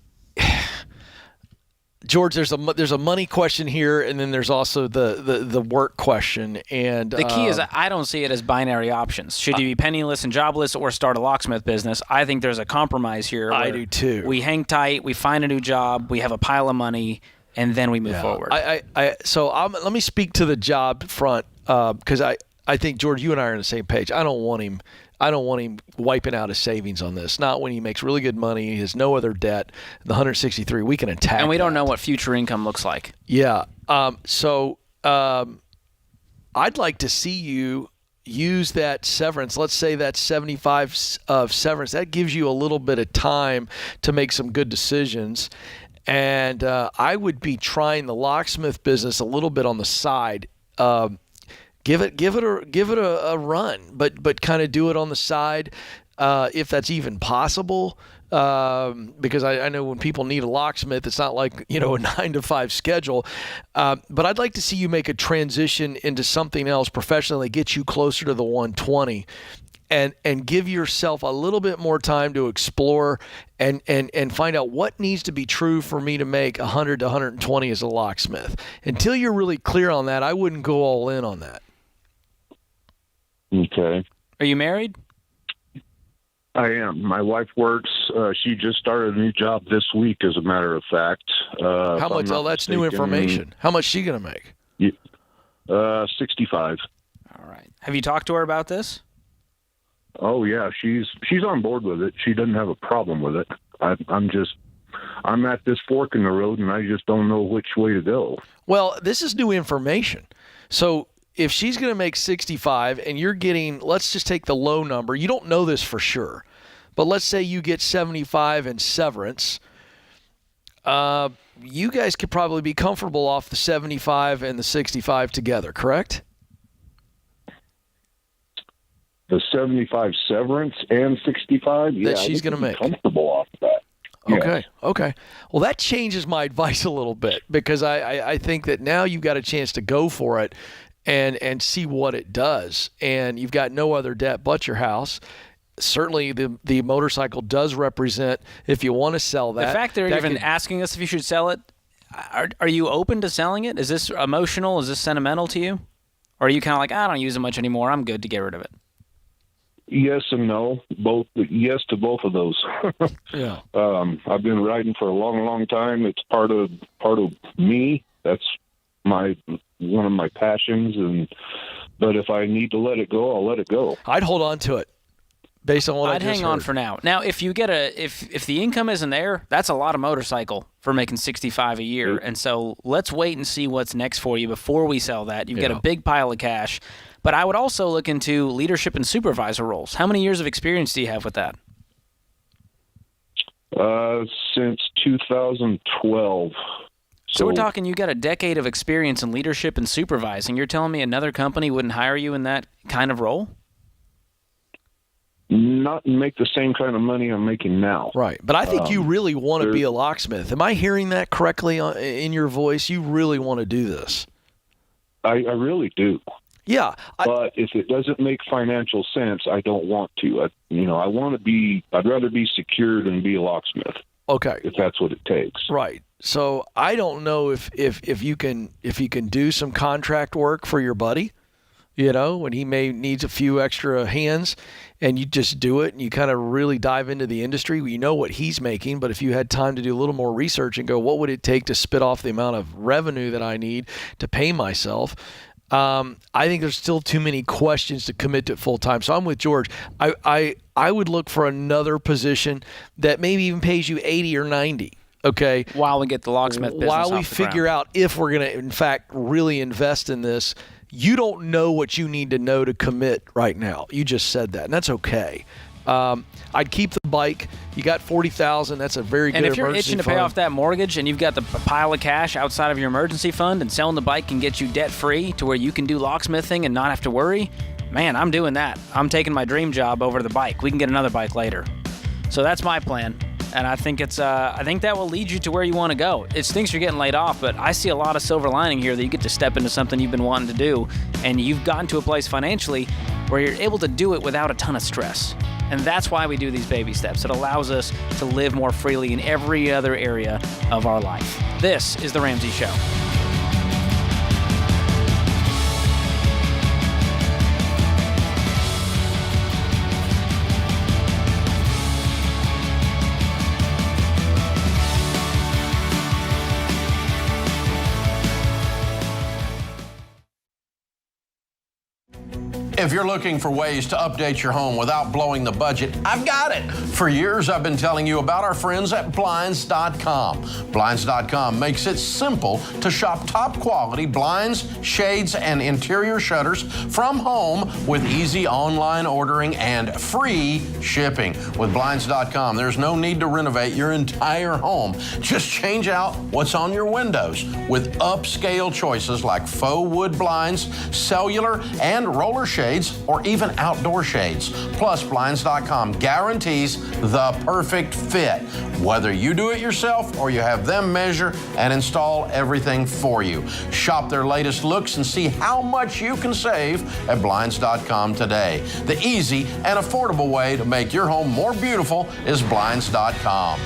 George, there's a money question here, and then there's also the work question. And the key is I don't see it as binary options. Should you be penniless and jobless or start a locksmith business? I think there's a compromise here. I do too. We hang tight, we find a new job, we have a pile of money, and then we move forward. Let me speak to the job front because I think, George, you and I are on the same page. I don't want him wiping out his savings on this. Not when he makes really good money, he has no other debt. The 163, we can attack. And we don't know what future income looks like. Yeah. I'd like to see you use that severance. Let's say that 75 of severance. That gives you a little bit of time to make some good decisions. And I would be trying the locksmith business a little bit on the side. Give it a run, but kind of do it on the side if that's even possible. Because I know when people need a locksmith, it's not like a 9-to-5 schedule. But I'd like to see you make a transition into something else professionally, get you closer to the 120. And give yourself a little bit more time to explore and find out what needs to be true for me to make 100 to 120 as a locksmith. Until you're really clear on that, I wouldn't go all in on that. Okay. Are you married? I am. My wife works. She just started a new job this week, as a matter of fact. How much? Oh, that's new information. How much is she going to make? 65. All right. Have you talked to her about this? Oh yeah, she's on board with it. She doesn't have a problem with it. I'm at this fork in the road, and I just don't know which way to go. Well, this is new information. So if she's going to make 65 and you're getting, let's just take the low number. You don't know this for sure, but let's say you get 75 in severance. You guys could probably be comfortable off the 75 and the 65 together, correct? The 75 severance and 65, that she's going to make. Comfortable off of that. Yes. Okay. Well, that changes my advice a little bit because I think that now you've got a chance to go for it and see what it does. And you've got no other debt but your house. Certainly, the motorcycle does represent, if you want to sell that. The fact they're even asking us if you should sell it, are you open to selling it? Is this emotional? Is this sentimental to you? Or are you kind of like, I don't use it much anymore, I'm good to get rid of it? Yes and no. Both. Yes to both of those. Yeah. I've been riding for a long, long time. It's part of me. That's one of my passions. But if I need to let it go, I'll let it go. I'd hold on to it. Based on what I just hang on for now. Now, if you get if the income isn't there, that's a lot of motorcycle for making 65 a year. And so let's wait and see what's next for you before we sell that. You've got a big pile of cash. But I would also look into leadership and supervisor roles. How many years of experience do you have with that? Since 2012. So we're talking you got a decade of experience in leadership and supervising. You're telling me another company wouldn't hire you in that kind of role? Not make the same kind of money I'm making now. Right. But I think you really want to be a locksmith. Am I hearing that correctly in your voice? You really want to do this. I really do. Yeah. But if it doesn't make financial sense, I don't want to. I want to be, I'd rather be secure than be a locksmith. Okay. If that's what it takes. Right. So I don't know if you can do some contract work for your buddy, when he may needs a few extra hands, and you just do it and you kind of really dive into the industry. You know what he's making, but if you had time to do a little more research and go, what would it take to spit off the amount of revenue that I need to pay myself? I think there's still too many questions to commit to full time. So I'm with George. I would look for another position that maybe even pays you 80 or 90. Okay. While we get the locksmith business While we figure out if we're going to, in fact, really invest in this. You don't know what you need to know to commit right now. You just said that, and that's okay. I'd keep the bike. You got $40,000. That's a very good emergency fund. And if you're itching to pay off that mortgage and you've got the pile of cash outside of your emergency fund, and selling the bike can get you debt-free to where you can do locksmithing and not have to worry, man, I'm doing that. I'm taking my dream job over the bike. We can get another bike later. So that's my plan. And I think I think that will lead you to where you want to go. It stinks you're getting laid off, but I see a lot of silver lining here that you get to step into something you've been wanting to do, and you've gotten to a place financially where you're able to do it without a ton of stress. And that's why we do these baby steps. It allows us to live more freely in every other area of our life. This is The Ramsey Show. If you're looking for ways to update your home without blowing the budget, I've got it. For years, I've been telling you about our friends at Blinds.com. Blinds.com makes it simple to shop top quality blinds, shades, and interior shutters from home with easy online ordering and free shipping. With Blinds.com, there's no need to renovate your entire home. Just change out what's on your windows with upscale choices like faux wood blinds, cellular, and roller shades, or even outdoor shades. Plus, Blinds.com guarantees the perfect fit, whether you do it yourself or you have them measure and install everything for you. Shop their latest looks and see how much you can save at Blinds.com today. The easy and affordable way to make your home more beautiful is Blinds.com.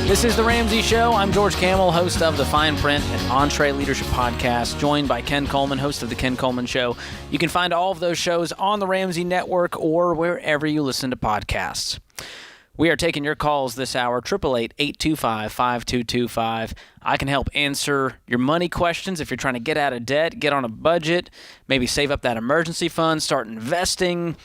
This is The Ramsey Show. I'm George Camel, host of the Fine Print and Entree Leadership Podcast, joined by Ken Coleman, host of The Ken Coleman Show. You can find all of those shows on the Ramsey Network or wherever you listen to podcasts. We are taking your calls this hour, 888-825-5225. I can help answer your money questions if you're trying to get out of debt, get on a budget, maybe save up that emergency fund, start investing,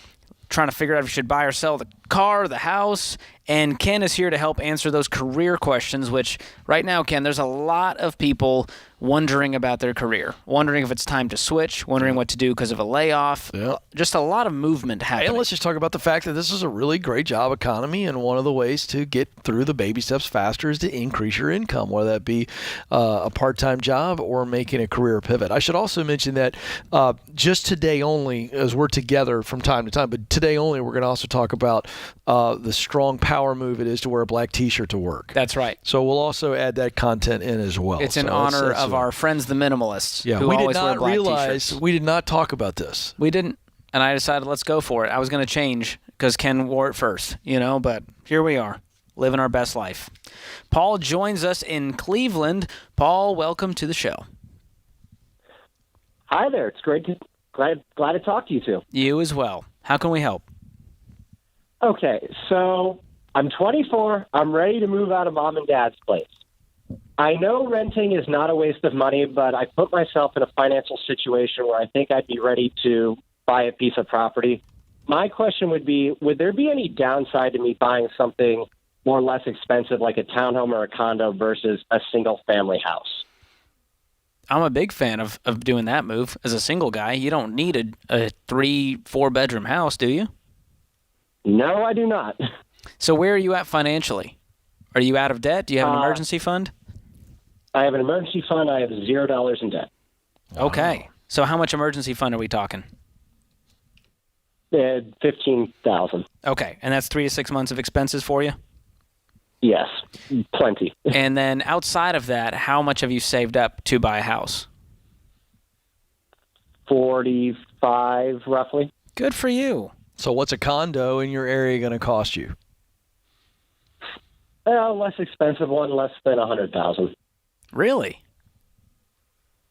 trying to figure out if you should buy or sell the car, the house. And Ken is here to help answer those career questions, which right now, Ken, there's a lot of people wondering about their career, wondering if it's time to switch, wondering what to do because of a layoff. Yeah. Just a lot of movement happening. And let's just talk about the fact that this is a really great job economy, and one of the ways to get through the baby steps faster is to increase your income, whether that be a part-time job or making a career pivot. I should also mention that just today only, as we're together from time to time, but today only, we're going to also talk about the strong power move it is to wear a black T-shirt to work. That's right. So we'll also add that content in as well. It's in honor of our friends, the minimalists, who we always did wear not black realize T-shirts. we did not talk about this. We didn't, and I decided let's go for it. I was going to change because Ken wore it first, but here we are, living our best life. Paul joins us in Cleveland. Paul, welcome to the show. Hi there. It's glad to talk to you two. You as well. How can we help? Okay, so I'm 24. I'm ready to move out of mom and dad's place. I know renting is not a waste of money, but I put myself in a financial situation where I think I'd be ready to buy a piece of property. My question would there be any downside to me buying something more or less expensive like a townhome or a condo versus a single-family house? I'm a big fan of doing that move. As a single guy, you don't need a 3-4 bedroom house, do you? No, I do not. So where are you at financially? Are you out of debt? Do you have an emergency fund? I have an emergency fund. I have $0 in debt. Okay. So how much emergency fund are we talking? $15,000. Okay. And that's 3 to 6 months of expenses for you? Yes, plenty. And then outside of that, how much have you saved up to buy a house? 45, roughly. Good for you. So what's a condo in your area going to cost you? Less expensive one, less than $100,000. Really?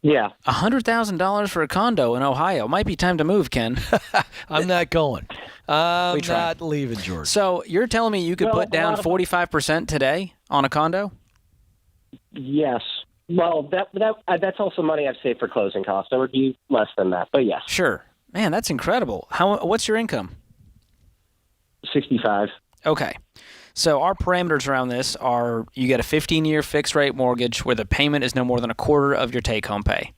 Yeah. $100,000 for a condo in Ohio. Might be time to move, Ken. I'm not going. I'm We tried. not leaving, George. So you're telling me you could put down 45% today on a condo? Yes. Well, that's also money I've saved for closing costs. It would be less than that, but yes. Sure. Man, that's incredible. What's your income? 65. Okay. So our parameters around this are you get a 15-year fixed rate mortgage where the payment is no more than a quarter of your take-home pay.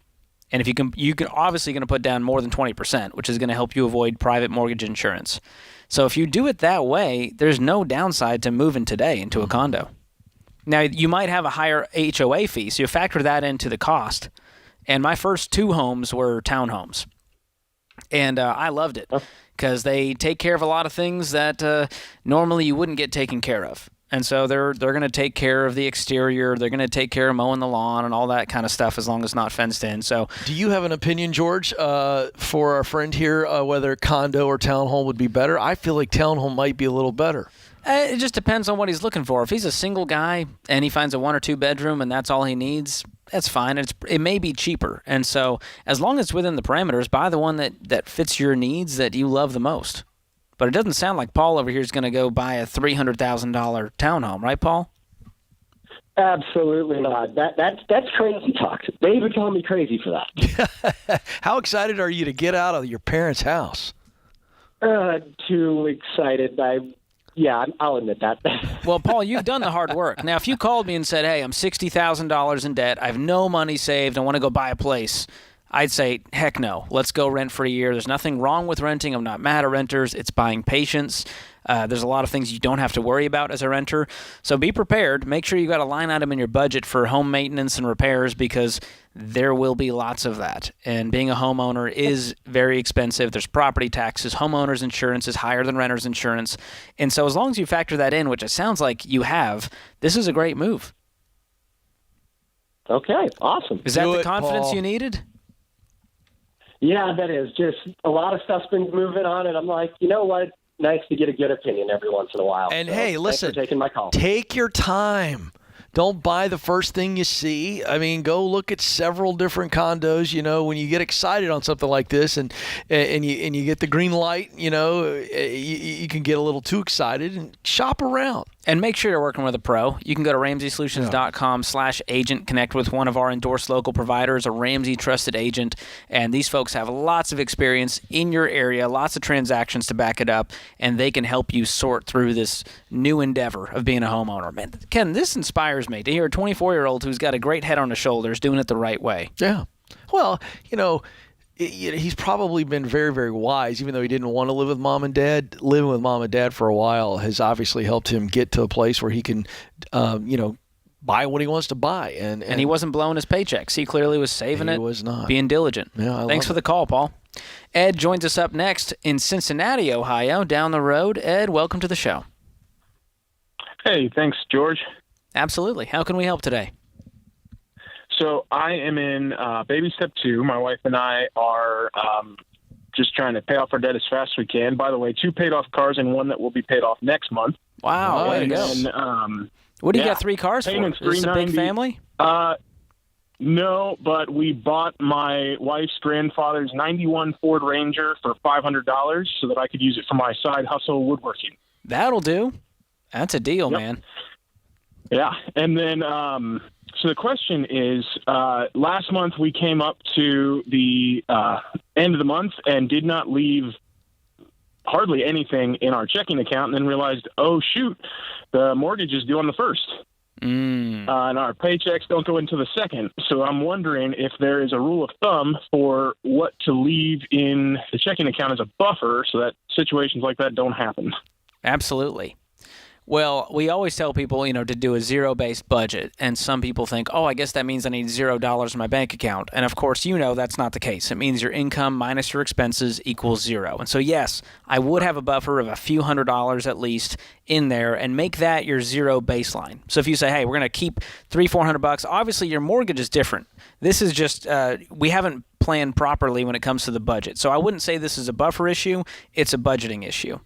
And if you can obviously going to put down more than 20%, which is going to help you avoid private mortgage insurance. So if you do it that way, there's no downside to moving today into a condo. Now, you might have a higher HOA fee, so you factor that into the cost. And my first 2 homes were townhomes. And I loved it because they take care of a lot of things that normally you wouldn't get taken care of. And so they're going to take care of the exterior. They're going to take care of mowing the lawn and all that kind of stuff as long as it's not fenced in. So, do you have an opinion, George, for our friend here, whether condo or townhome would be better? I feel like townhome might be a little better. It just depends on what he's looking for. If he's a single guy and he finds a 1 or 2 bedroom and that's all he needs, that's fine. It may be cheaper. And so as long as it's within the parameters, buy the one that fits your needs that you love the most. But it doesn't sound like Paul over here is going to go buy a $300,000 townhome, right, Paul? Absolutely not. That's crazy talk. They would call me crazy for that. How excited are you to get out of your parents' house? Too excited. I'll admit that. Well, Paul, you've done the hard work. Now, if you called me and said, hey, I'm $60,000 in debt, I have no money saved, I want to go buy a place, I'd say, heck no. Let's go rent for a year. There's nothing wrong with renting. I'm not mad at renters. It's buying patience. There's a lot of things you don't have to worry about as a renter. So be prepared. Make sure you got a line item in your budget for home maintenance and repairs because there will be lots of that. And being a homeowner is very expensive. There's property taxes. Homeowners insurance is higher than renters insurance. And so as long as you factor that in, which it sounds like you have, this is a great move. Okay, awesome. Is that the confidence you needed? Yeah, that is. Just a lot of stuff's been moving on, and I'm like, you know what? Nice to get a good opinion every once in a while. And so, hey, listen, thanks for taking my call. Take your time. Don't buy the first thing you see. I mean, go look at several different condos. You know, when you get excited on something like this, and you get the green light, you know, you can get a little too excited and shop around. And make sure you're working with a pro. You can go to RamseySolutions.com/agent, connect with one of our endorsed local providers, a Ramsey trusted agent. And these folks have lots of experience in your area, lots of transactions to back it up, and they can help you sort through this new endeavor of being a homeowner. Man, Ken, this inspires me to hear a 24-year-old who's got a great head on his shoulders doing it the right way. Yeah. Well, you know, he's probably been very, very wise, even though he didn't want to live with mom and dad. Living with mom and dad for a while has obviously helped him get to a place where he can, buy what he wants to buy. And he wasn't blowing his paychecks. He clearly was saving it. He was not. Being diligent. Yeah, Thanks for the call, Paul. Ed joins us up next in Cincinnati, Ohio, down the road. Ed, welcome to the show. Hey, thanks, George. Absolutely. How can we help today? So I am in baby step 2. My wife and I are just trying to pay off our debt as fast as we can. By the way, 2 paid off cars and 1 that will be paid off next month. Wow. And go. Then, what do you got 3 cars Payments for? Is this a big family? No, but we bought my wife's grandfather's 91 Ford Ranger for $500 so that I could use it for my side hustle woodworking. That'll do. That's a deal, man. Yeah. And then so the question is, last month we came up to the end of the month and did not leave hardly anything in our checking account and then realized, oh, shoot, the mortgage is due on the 1st. And our paychecks don't go into the 2nd. So I'm wondering if there is a rule of thumb for what to leave in the checking account as a buffer so that situations like that don't happen. Absolutely. Well, we always tell people, to do a zero-based budget, and some people think, oh, I guess that means I need $0 in my bank account. And, of course, that's not the case. It means your income minus your expenses equals 0. And so, yes, I would have a buffer of a few $100s at least in there and make that your zero baseline. So if you say, hey, we're going to keep $300-400, obviously your mortgage is different. This is just we haven't planned properly when it comes to the budget. So I wouldn't say this is a buffer issue. It's a budgeting issue.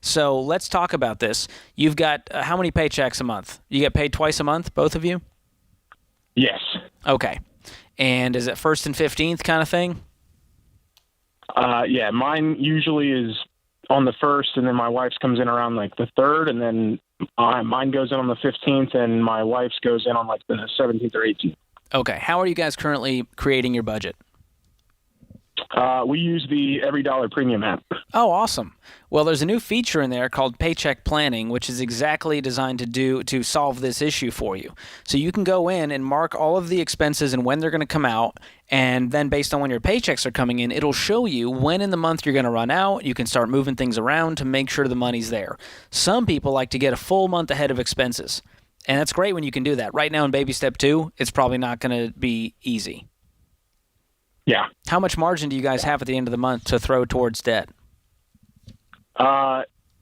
So let's talk about this. You've got how many paychecks a month? You get paid twice a month, both of you? Yes. Okay. And is it 1st and 15th kind of thing? Yeah, mine usually is on the 1st, and then my wife's comes in around like the 3rd, and then mine goes in on the 15th, and my wife's goes in on like the 17th or 18th. Okay. How are you guys currently creating your budget? We use the Every Dollar Premium app. Oh, awesome. Well, there's a new feature in there called Paycheck Planning, which is exactly designed to solve this issue for you. So you can go in and mark all of the expenses and when they're going to come out, and then based on when your paychecks are coming in, it'll show you when in the month you're going to run out. You can start moving things around to make sure the money's there. Some people like to get a full month ahead of expenses, and that's great when you can do that. Right now in baby step 2, it's probably not going to be easy. Yeah. How much margin do you guys have at the end of the month to throw towards debt?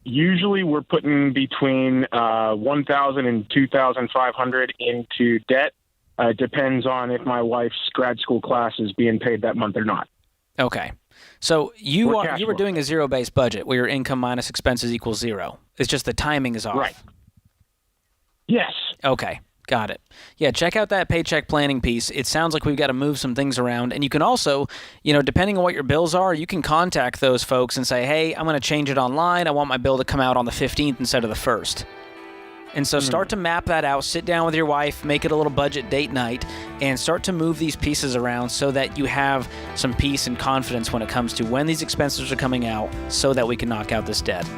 Usually we're putting between $1,000 and $2,500 into debt. It depends on if my wife's grad school class is being paid that month or not. Okay. So you were doing a zero-based budget where your income minus expenses equals 0. It's just the timing is off. Right. Yes. Okay. Got it. Yeah, check out that paycheck planning piece. It sounds like we've got to move some things around. And you can also, depending on what your bills are, you can contact those folks and say, hey, I'm going to change it online. I want my bill to come out on the 15th instead of the 1st. And so start to map that out. Sit down with your wife, make it a little budget date night, and start to move these pieces around so that you have some peace and confidence when it comes to when these expenses are coming out so that we can knock out this debt.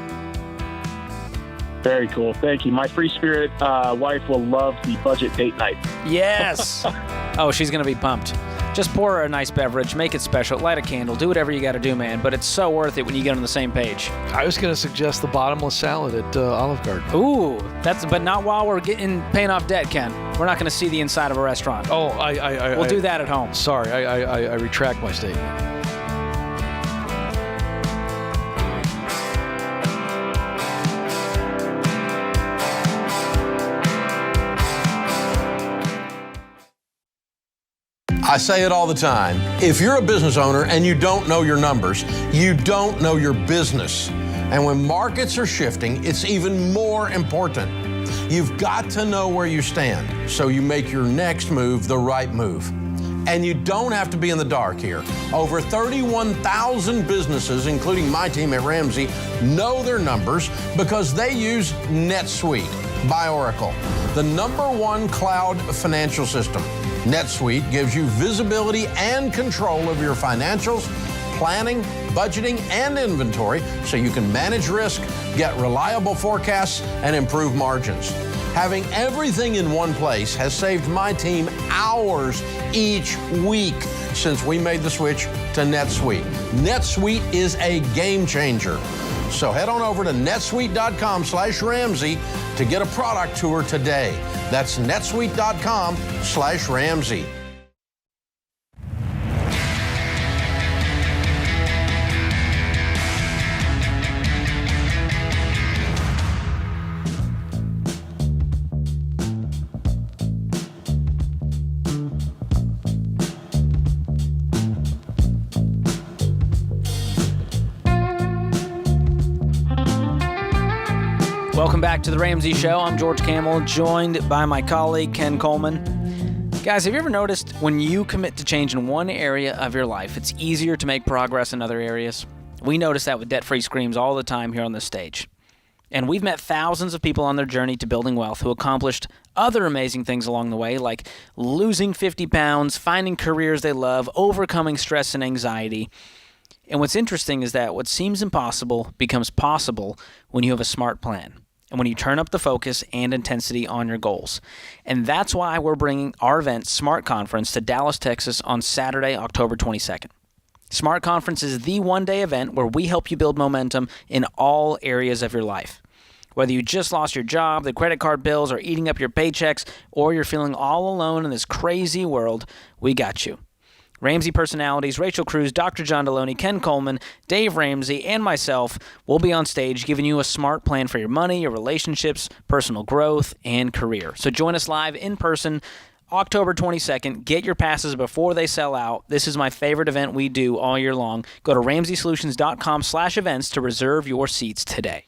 Very cool. Thank you. My free spirit wife will love the budget date night. Yes. Oh, she's going to be pumped. Just pour her a nice beverage, make it special, light a candle, do whatever you got to do, man. But it's so worth it when you get on the same page. I was going to suggest the bottomless salad at Olive Garden. Ooh, but not while we're paying off debt, Ken. We're not going to see the inside of a restaurant. Oh, we'll do that at home. Sorry, I retract my statement. I say it all the time. If you're a business owner and you don't know your numbers, you don't know your business. And when markets are shifting, it's even more important. You've got to know where you stand so you make your next move the right move. And you don't have to be in the dark here. Over 31,000 businesses, including my team at Ramsey, know their numbers because they use NetSuite by Oracle, the #1 cloud financial system. NetSuite gives you visibility and control of your financials, planning, budgeting, and inventory so you can manage risk, get reliable forecasts, and improve margins. Having everything in one place has saved my team hours each week since we made the switch to NetSuite. NetSuite is a game changer. So head on over to netsuite.com/Ramsey to get a product tour today. That's netsuite.com/Ramsey. Welcome back to the Ramsey Show. I'm George Camel, joined by my colleague, Ken Coleman. Guys, have you ever noticed when you commit to change in one area of your life, it's easier to make progress in other areas? We notice that with Debt-Free Screams all the time here on this stage. And we've met thousands of people on their journey to building wealth who accomplished other amazing things along the way, like losing 50 pounds, finding careers they love, overcoming stress and anxiety. And what's interesting is that what seems impossible becomes possible when you have a smart plan and when you turn up the focus and intensity on your goals. And that's why we're bringing our event, Smart Conference, to Dallas, Texas on Saturday, October 22nd. Smart Conference is the one-day event where we help you build momentum in all areas of your life. Whether you just lost your job, the credit card bills are eating up your paychecks, or you're feeling all alone in this crazy world, we got you. Ramsey personalities Rachel Cruz, Dr. John Deloney, Ken Coleman, Dave Ramsey, and myself will be on stage giving you a smart plan for your money, your relationships, personal growth, and career. So join us live in person October 22nd. Get your passes before they sell out. This is my favorite event we do all year long. Go to RamseySolutions.com/events to reserve your seats today.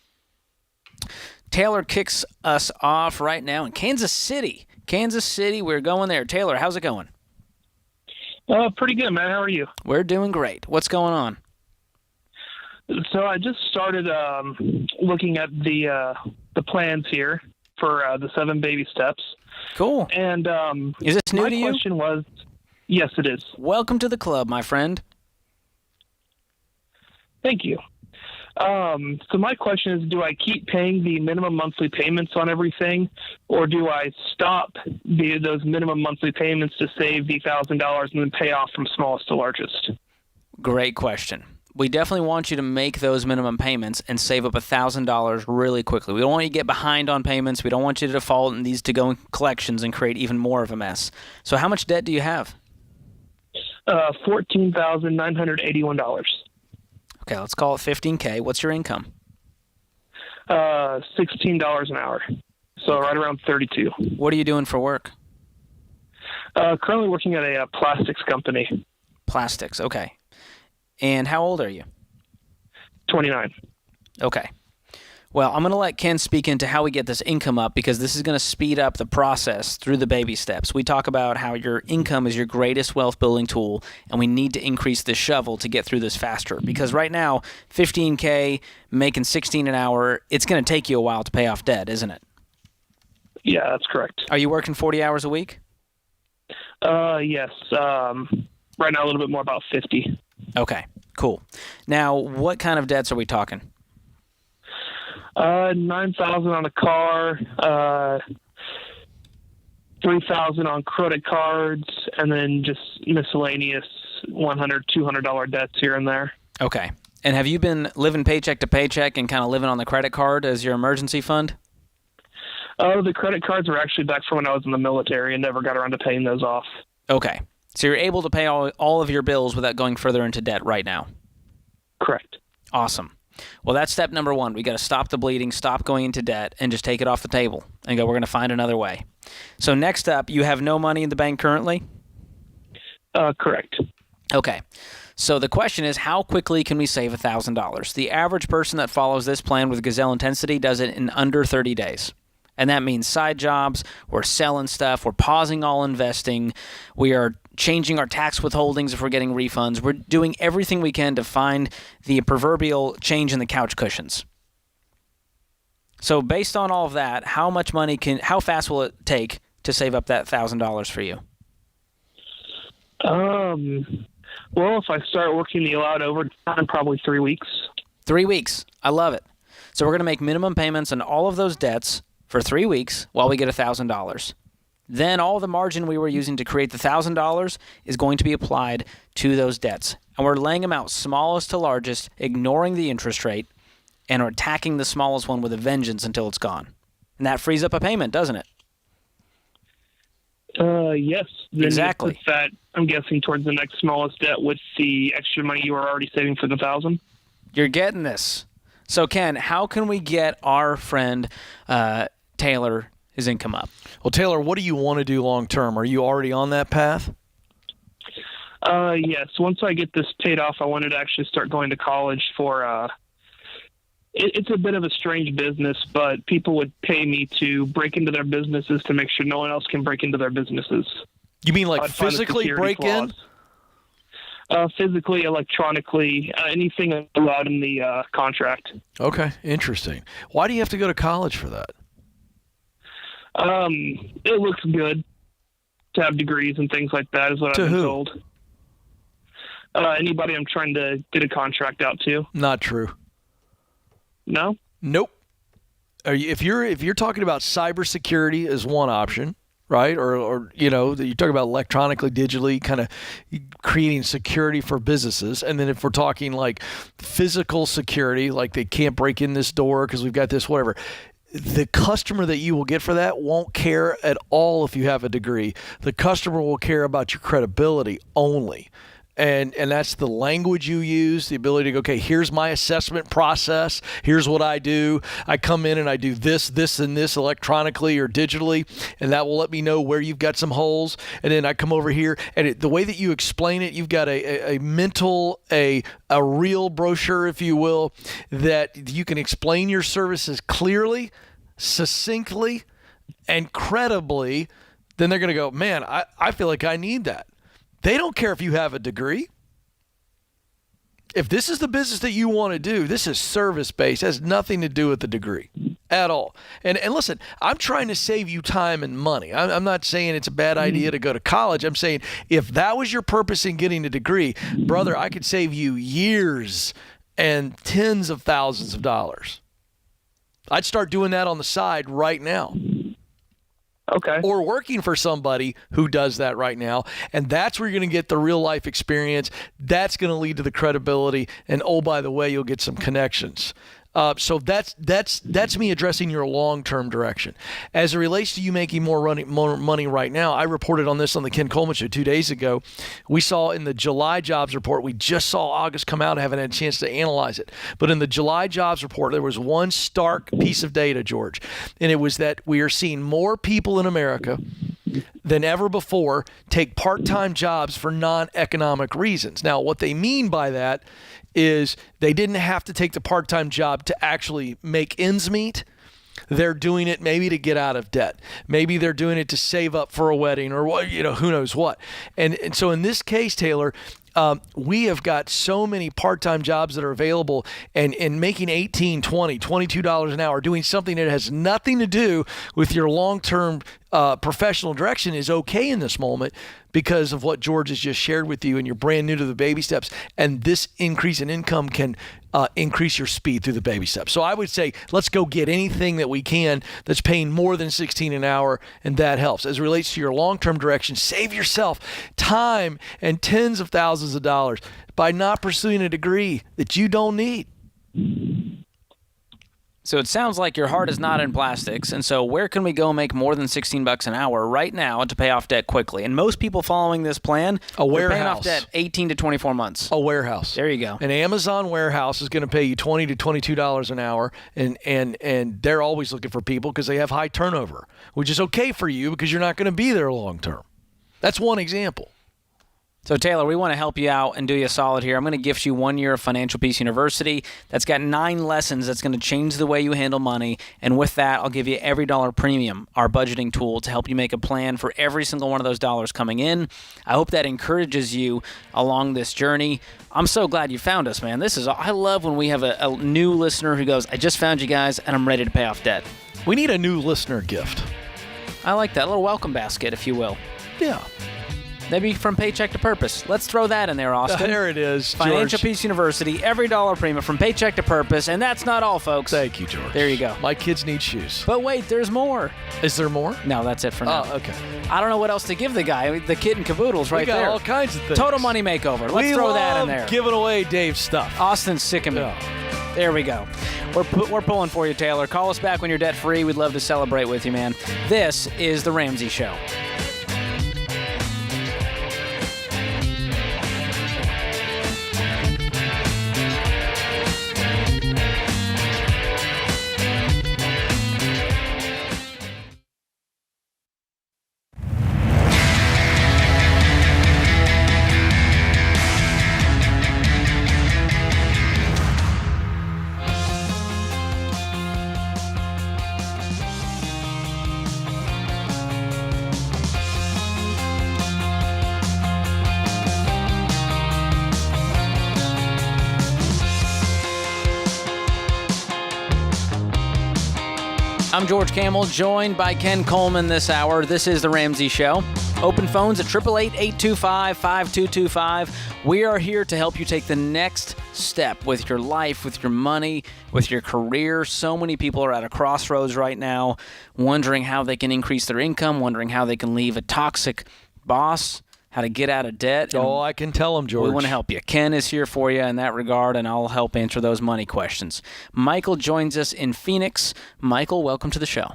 Taylor kicks us off right now in Kansas City. We're going there. Taylor, how's it going? Pretty good, man. How are you? We're doing great. What's going on? So I just started looking at the plans here for the 7 baby steps. Cool. And is this new to you? My question was, yes, it is. Welcome to the club, my friend. Thank you. So my question is, do I keep paying the minimum monthly payments on everything, or do I stop those minimum monthly payments to save the $1,000 and then pay off from smallest to largest? Great question. We definitely want you to make those minimum payments and save up $1,000 really quickly. We don't want you to get behind on payments. We don't want you to default and these to go in collections and create even more of a mess. So how much debt do you have? $14,981. Okay, let's call it $15K. What's your income? $16 an hour. So right around $32. What are you doing for work? Currently working at a plastics company. Plastics, okay. And how old are you? 29. Okay. Well, I'm going to let Ken speak into how we get this income up, because this is going to speed up the process through the baby steps. We talk about how your income is your greatest wealth-building tool, and we need to increase the shovel to get through this faster. Because right now, $15K, making $16 an hour, it's going to take you a while to pay off debt, isn't it? Yeah, that's correct. Are you working 40 hours a week? Yes. Right now, a little bit more, about 50. Okay, cool. Now, what kind of debts are we talking? $9,000 on a car, $3,000 on credit cards, and then just miscellaneous $100, $200 debts here and there. Okay. And have you been living paycheck to paycheck and kind of living on the credit card as your emergency fund? Oh, the credit cards were actually back from when I was in the military and never got around to paying those off. Okay. So you're able to pay all of your bills without going further into debt right now? Correct. Awesome. Well, that's step number one. We got to stop the bleeding, stop going into debt, and just take it off the table and go, we're going to find another way. So next up, you have no money in the bank currently? Correct. Okay. So the question is, how quickly can we save $1,000? The average person that follows this plan with Gazelle Intensity does it in under 30 days. And that means side jobs, we're selling stuff, we're pausing all investing, we are changing our tax withholdings if we're getting refunds. We're doing everything we can to find the proverbial change in the couch cushions. So based on all of that, how fast will it take to save up that $1,000 for you? Well, if I start working the allowed overtime, probably 3 weeks. 3 weeks. I love it. So we're going to make minimum payments on all of those debts for 3 weeks while we get $1,000. Then all the margin we were using to create the $1,000 is going to be applied to those debts. And we're laying them out smallest to largest, ignoring the interest rate, and we're attacking the smallest one with a vengeance until it's gone. And that frees up a payment, doesn't it? Yes. Then exactly. With that, I'm guessing towards the next smallest debt with the extra money you were already saving for the $1,000. You're getting this. So, Ken, how can we get our friend Taylor his income up? Well, Taylor, what do you want to do long term? Are you already on that path? Yes. Once I get this paid off, I wanted to actually start going to college for it's a bit of a strange business, but people would pay me to break into their businesses to make sure no one else can break into their businesses. You mean like physically break in? Physically, electronically, anything allowed in the contract. Okay, interesting. Why do you have to go to college for that? It looks good to have degrees and things like that, is what I've been told. Anybody I'm trying to get a contract out to. Not true. No? Nope. If you're talking about cybersecurity as one option, right? Or you talk about electronically, digitally, kind of creating security for businesses. And then if we're talking like physical security, like they can't break in this door because we've got this, whatever. The customer that you will get for that won't care at all if you have a degree. The customer will care about your credibility only. And that's the language you use, the ability to go, okay, here's my assessment process. Here's what I do. I come in and I do this, and this electronically or digitally, and that will let me know where you've got some holes. And then I come over here, and the way that you explain it, you've got a mental, a real brochure, if you will, that you can explain your services clearly, succinctly, and credibly. Then they're going to go, man, I feel like I need that. They don't care if you have a degree. If this is the business that you want to do, this is service-based. It has nothing to do with the degree at all. And listen, I'm trying to save you time and money. I'm not saying it's a bad idea to go to college. I'm saying if that was your purpose in getting a degree, brother, I could save you years and tens of thousands of dollars. I'd start doing that on the side right now. Okay. Or working for somebody who does that right now. And that's where you're going to get the real life experience. That's going to lead to the credibility. And oh, by the way, you'll get some connections. So that's me addressing your long-term direction. As it relates to you making more money right now, I reported on this on the Ken Coleman Show 2 days ago. We saw in the July jobs report, we just saw August come out. I haven't had a chance to analyze it. But in the July jobs report, there was one stark piece of data, George, and it was that we are seeing more people in America than ever before take part-time jobs for non-economic reasons. Now, what they mean by that is they didn't have to take the part-time job to actually make ends meet. They're doing it maybe to get out of debt. Maybe they're doing it to save up for a wedding or what, who knows what. And so in this case, Taylor, we have got so many part-time jobs that are available and making $18, $20, $22 an hour, doing something that has nothing to do with your long-term professional direction is okay in this moment because of what George has just shared with you, and you're brand new to the baby steps. And this increase in income can increase your speed through the baby steps. So I would say let's go get anything that we can that's paying more than $16 an hour, and that helps. As it relates to your long-term direction, save yourself time and tens of thousands of dollars by not pursuing a degree that you don't need. So it sounds like your heart is not in plastics, and so where can we go make more than $16 an hour right now to pay off debt quickly? And most people following this plan are paying off debt 18 to 24 months. A warehouse. There you go. An Amazon warehouse is going to pay you $20 to $22 an hour, and they're always looking for people because they have high turnover, which is okay for you because you're not going to be there long term. That's one example. So, Taylor, we want to help you out and do you a solid here. I'm going to gift you 1 year of Financial Peace University. That's got 9 lessons that's going to change the way you handle money. And with that, I'll give you Every Dollar Premium, our budgeting tool to help you make a plan for every single one of those dollars coming in. I hope that encourages you along this journey. I'm so glad you found us, man. I love when we have a new listener who goes, I just found you guys, and I'm ready to pay off debt. We need a new listener gift. I like that. A little welcome basket, if you will. Yeah. Maybe from paycheck to purpose. Let's throw that in there, Austin. There it is, Financial George. Peace University, Every Dollar Premium from paycheck to purpose. And that's not all, folks. Thank you, George. There you go. My kids need shoes. But wait, there's more. Is there more? No, that's it for now. Oh, okay. I don't know what else to give the guy. The kid and caboodles right there. We got all kinds of things. Total money makeover. Let's throw that in there. Giving away Dave's stuff. Austin's sick of me. Yeah. There we go. We're pulling for you, Taylor. Call us back when you're debt-free. We'd love to celebrate with you, man. This is The Ramsey Show. I'm George Camel, joined by Ken Coleman this hour. This is The Ramsey Show. Open phones at 888-825-5225. We are here to help you take the next step with your life, with your money, with your career. So many people are at a crossroads right now, wondering how they can increase their income, wondering how they can leave a toxic boss, how to get out of debt. Oh, I can tell them, George. We want to help you. Ken is here for you in that regard, and I'll help answer those money questions. Michael joins us in Phoenix. Michael, welcome to the show.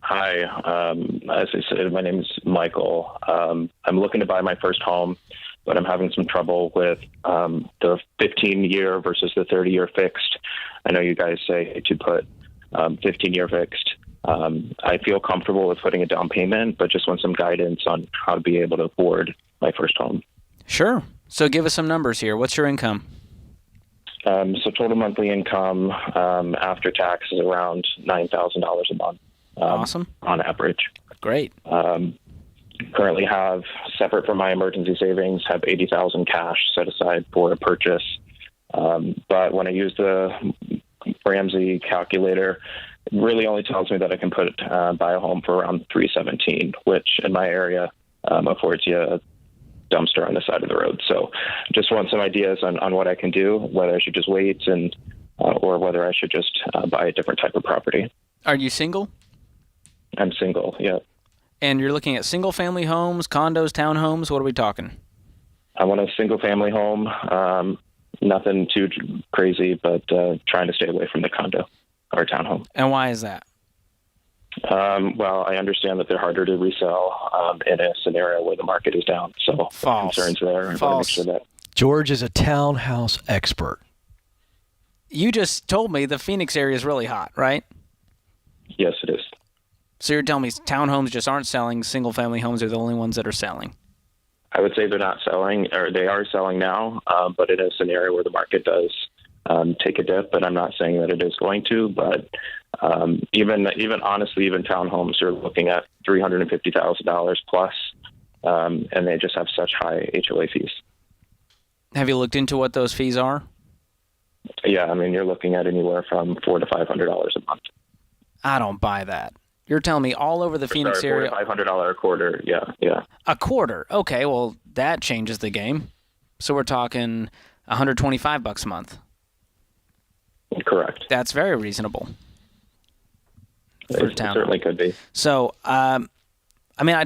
Hi. As I said, my name is Michael. I'm looking to buy my first home, but I'm having some trouble with the 15-year versus the 30-year fixed. I know you guys say to put 15-year fixed. I feel comfortable with putting a down payment, but just want some guidance on how to be able to afford my first home. Sure. So give us some numbers here. What's your income? So total monthly income after tax is around $9,000 a month. Awesome. On average. Great. Currently have, separate from my emergency savings, have $80,000 cash set aside for a purchase. But when I use the Ramsey calculator, it really only tells me that I can buy a home for around $317,000, which in my area affords you dumpster on the side of the road. So just want some ideas on what I can do, whether I should just wait and or whether I should just buy a different type of property. Are you single? I'm single, yeah. And you're looking at single-family homes, condos, townhomes? What are we talking? I want a single-family home, nothing too crazy, but trying to stay away from the condo or townhome. And why is that? Well, I understand that they're harder to resell in a scenario where the market is down. So concerns there. False. I want to make sure that. George is a townhouse expert. You just told me the Phoenix area is really hot, right? Yes, it is. So you're telling me townhomes just aren't selling, single-family homes are the only ones that are selling? I would say they're not selling, or they are selling now, but in a scenario where the market does take a dip, and I'm not saying that it is going to, but even honestly, even townhomes are looking at $350,000 plus, and they just have such high HOA fees. Have you looked into what those fees are? Yeah, I mean, you're looking at anywhere from $400 to $500 a month. I don't buy that. You're telling me all over the Phoenix area. $500 a quarter, yeah. A quarter. Okay, well, that changes the game. So we're talking $125 a month. Correct. That's very reasonable. It certainly could be. So,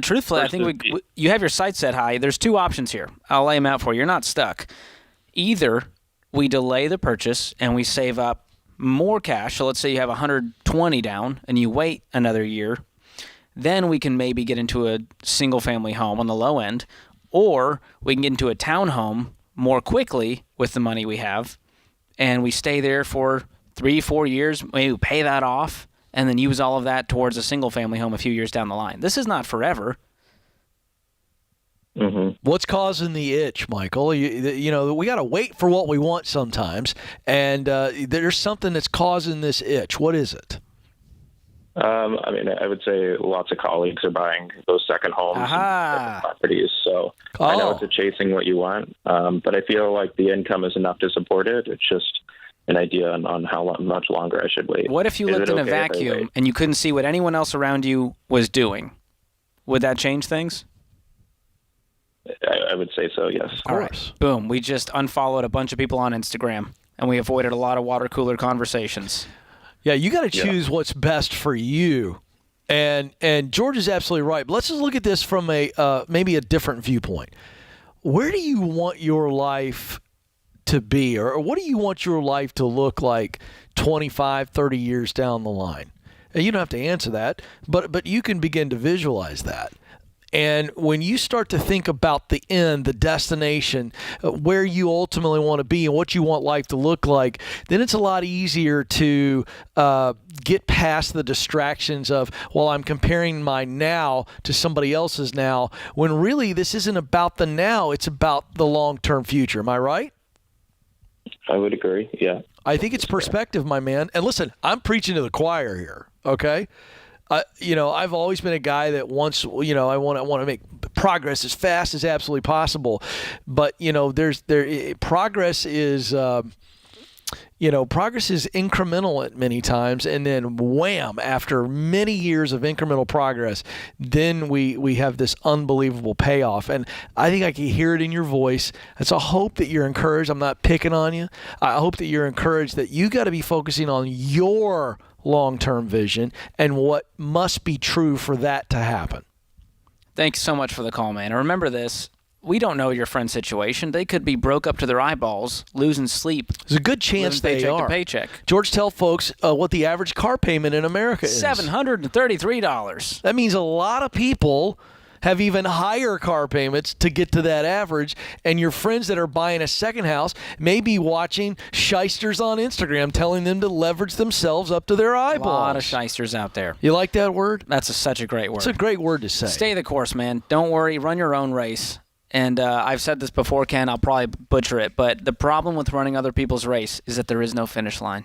truthfully, I think you have your sights set high. There's two options here. I'll lay them out for you. You're not stuck. Either we delay the purchase and we save up more cash. So let's say you have $120 down and you wait another year. Then we can maybe get into a single-family home on the low end, or we can get into a townhome more quickly with the money we have, and we stay there for 3-4 years, maybe pay that off, and then use all of that towards a single-family home a few years down the line. This is not forever. Mm-hmm. What's causing the itch, Michael? You know, we got to wait for what we want sometimes, and there's something that's causing this itch. What is it? I would say lots of colleagues are buying those second homes and properties. So I know it's a chasing what you want, but I feel like the income is enough to support it. It's just an idea on how much longer I should wait. What if you lived in a vacuum and you couldn't see what anyone else around you was doing? Would that change things? I would say so, yes. All right. Boom. We just unfollowed a bunch of people on Instagram, and we avoided a lot of water cooler conversations. Yeah, you got to choose what's best for you. And George is absolutely right. But let's just look at this from maybe a different viewpoint. Where do you want your life to be, or what do you want your life to look like 25, 30 years down the line? And you don't have to answer that, but you can begin to visualize that. And when you start to think about the end, the destination, where you ultimately want to be and what you want life to look like, then it's a lot easier to get past the distractions of, well, I'm comparing my now to somebody else's now, when really this isn't about the now, it's about the long-term future. Am I right? I would agree, yeah. I think it's perspective, my man. And listen, I'm preaching to the choir here, okay? I've always been a guy that wants, I want to make progress as fast as absolutely possible. But, progress is, progress is incremental at many times. And then wham, after many years of incremental progress, then we have this unbelievable payoff. And I think I can hear it in your voice. It's a hope that you're encouraged. I'm not picking on you. I hope that you're encouraged that you got to be focusing on your long-term vision and what must be true for that to happen. Thanks so much for the call, man. And remember this, we don't know your friend's situation. They could be broke up to their eyeballs, losing sleep. There's a good chance they are. Paycheck to paycheck. George, tell folks what the average car payment in America is. $733. That means a lot of people have even higher car payments to get to that average, and your friends that are buying a second house may be watching shysters on Instagram telling them to leverage themselves up to their eyeballs. A lot of shysters out there. You like that word? That's such a great word. It's a great word to say. Stay the course, man. Don't worry. Run your own race. And I've said this before, Ken. I'll probably butcher it, but the problem with running other people's race is that there is no finish line.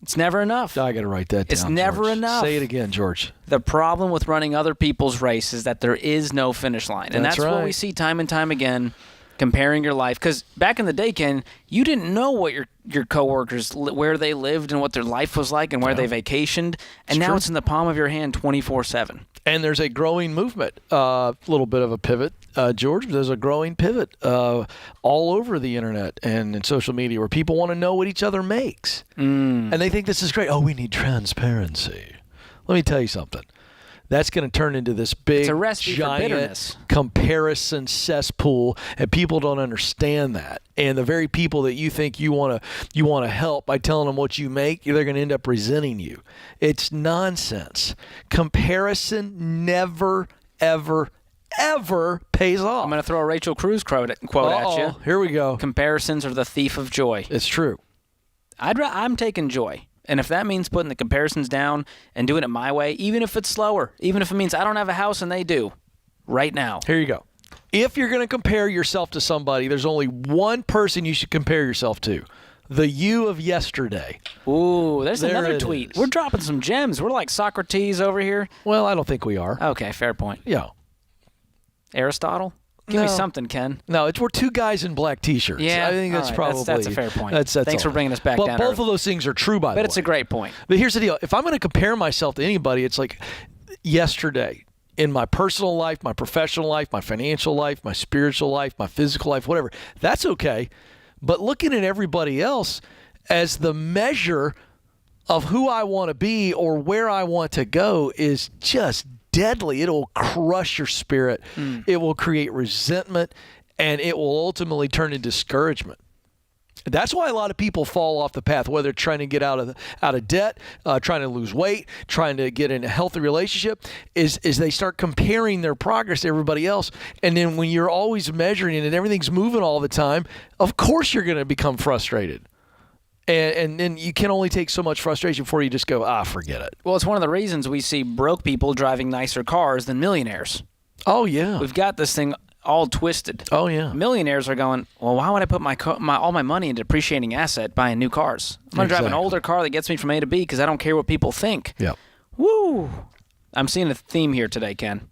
It's never enough. I got to write that down. It's never George. enough. Say it again, George. The problem with running other people's race is that there is no finish line. And that's what we see time and time again, comparing your life. Because back in the day, Ken, you didn't know what your coworkers, where they lived and what their life was like and where they vacationed. And now it's in the palm of your hand 24/7. And there's a growing movement, a little bit of a pivot, George, there's a growing pivot all over the internet and in social media where people want to know what each other makes. And they think this is great. Oh, we need transparency. Let me tell you something. That's going to turn into this big, giant comparison cesspool, and people don't understand that. And the very people that you think you want to help by telling them what you make, they're going to end up resenting you. It's nonsense. Comparison never, ever, ever pays off. I'm going to throw a Rachel Cruz quote at you. Here we go. Comparisons are the thief of joy. It's true. I'm taking joy. And if that means putting the comparisons down and doing it my way, even if it's slower, even if it means I don't have a house and they do, right now. Here you go. If you're going to compare yourself to somebody, there's only one person you should compare yourself to. The you of yesterday. Ooh, there's another tweet. We're dropping some gems. We're like Socrates over here. Well, I don't think we are. Okay, fair point. Yeah. Aristotle? Give me something, Ken. No, we're two guys in black T-shirts. Yeah, I think that's probably... That's a fair point. That's Thanks for bringing us back down. But both of those things are true, by the way. But it's a great point. But here's the deal. If I'm going to compare myself to anybody, it's like yesterday in my personal life, my professional life, my financial life, my spiritual life, my physical life, whatever. That's okay. But looking at everybody else as the measure of who I want to be or where I want to go is just deadly. It'll crush your spirit. It will create resentment, and it will ultimately turn into discouragement. That's why a lot of people fall off the path, whether trying to get out of debt, trying to lose weight, trying to get in a healthy relationship, is they start comparing their progress to everybody else. And then when you're always measuring it and everything's moving all the time, of course you're going to become frustrated. And then you can only take so much frustration before you just go, forget it. Well, it's one of the reasons we see broke people driving nicer cars than millionaires. Oh, yeah. We've got this thing all twisted. Oh, yeah. Millionaires are going, well, why would I put all my money into depreciating asset buying new cars? I'm going to drive an older car that gets me from A to B because I don't care what people think. Yeah. Woo! I'm seeing a theme here today, Ken.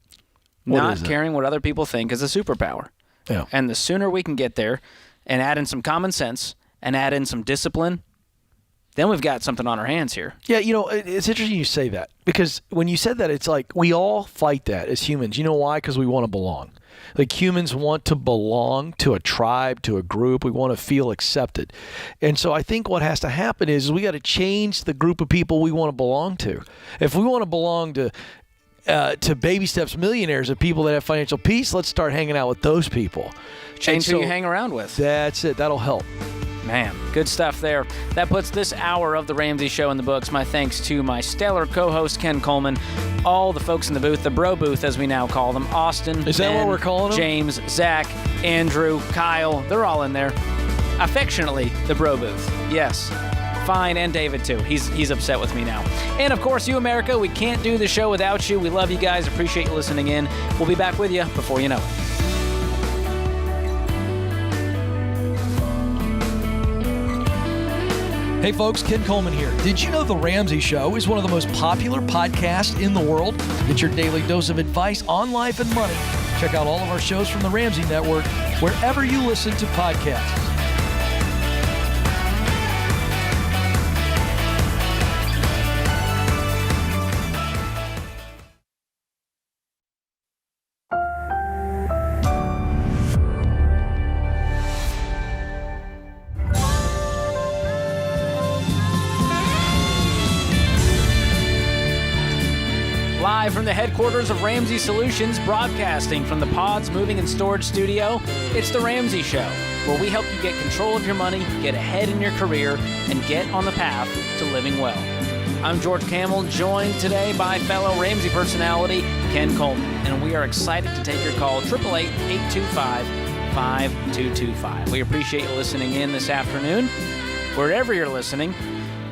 Not caring what other people think is a superpower. Yeah. And the sooner we can get there and add in some common sense and add in some discipline, then we've got something on our hands here. Yeah, it's interesting you say that, because when you said that, it's like we all fight that as humans. You know why? Because we want to belong. Like humans want to belong to a tribe, to a group. We want to feel accepted. And so I think what has to happen is we got to change the group of people we want to belong to. If we want to belong to baby steps millionaires, of people that have financial peace, let's start hanging out with those people. Change who you hang around with. That's it. That'll help. Man, good stuff there. That puts this hour of The Ramsey Show in the books. My thanks to my stellar co-host, Ken Coleman, all the folks in the booth, the bro booth as we now call them, Austin, Is that what we're calling them? James, Zach, Andrew, Kyle, they're all in there. Affectionately, the bro booth. Yes. Fine, and David too. He's upset with me now. And of course, you, America, we can't do the show without you. We love you guys. Appreciate you listening in. We'll be back with you before you know it. Hey folks, Ken Coleman here. Did you know The Ramsey Show is one of the most popular podcasts in the world? Get your daily dose of advice on life and money. Check out all of our shows from the Ramsey Network wherever you listen to podcasts. Live from the headquarters of Ramsey Solutions, broadcasting from the Pods Moving and Storage Studio, it's The Ramsey Show, where we help you get control of your money, get ahead in your career, and get on the path to living well. I'm George Camel, joined today by fellow Ramsey personality, Ken Coleman, and we are excited to take your call, 888-825-5225. We appreciate you listening in this afternoon, wherever you're listening.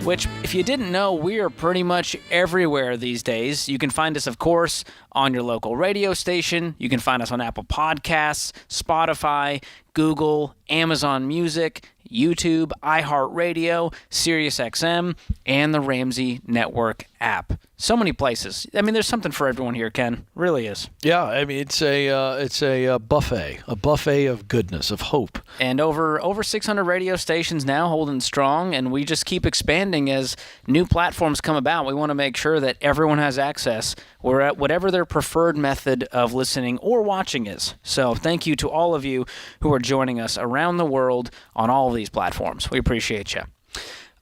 Which, if you didn't know, we are pretty much everywhere these days. You can find us, of course, on your local radio station. You can find us on Apple Podcasts, Spotify, Google, Amazon Music, YouTube, iHeartRadio, SiriusXM, and the Ramsey Network app. So many places. I mean, there's something for everyone here, Ken. Really is. Yeah, I mean, it's a buffet of goodness, of hope. And over 600 radio stations now holding strong, and we just keep expanding as new platforms come about, we want to make sure that everyone has access or at whatever their preferred method of listening or watching is. So thank you to all of you who are joining us around the world on all of these platforms. We appreciate you.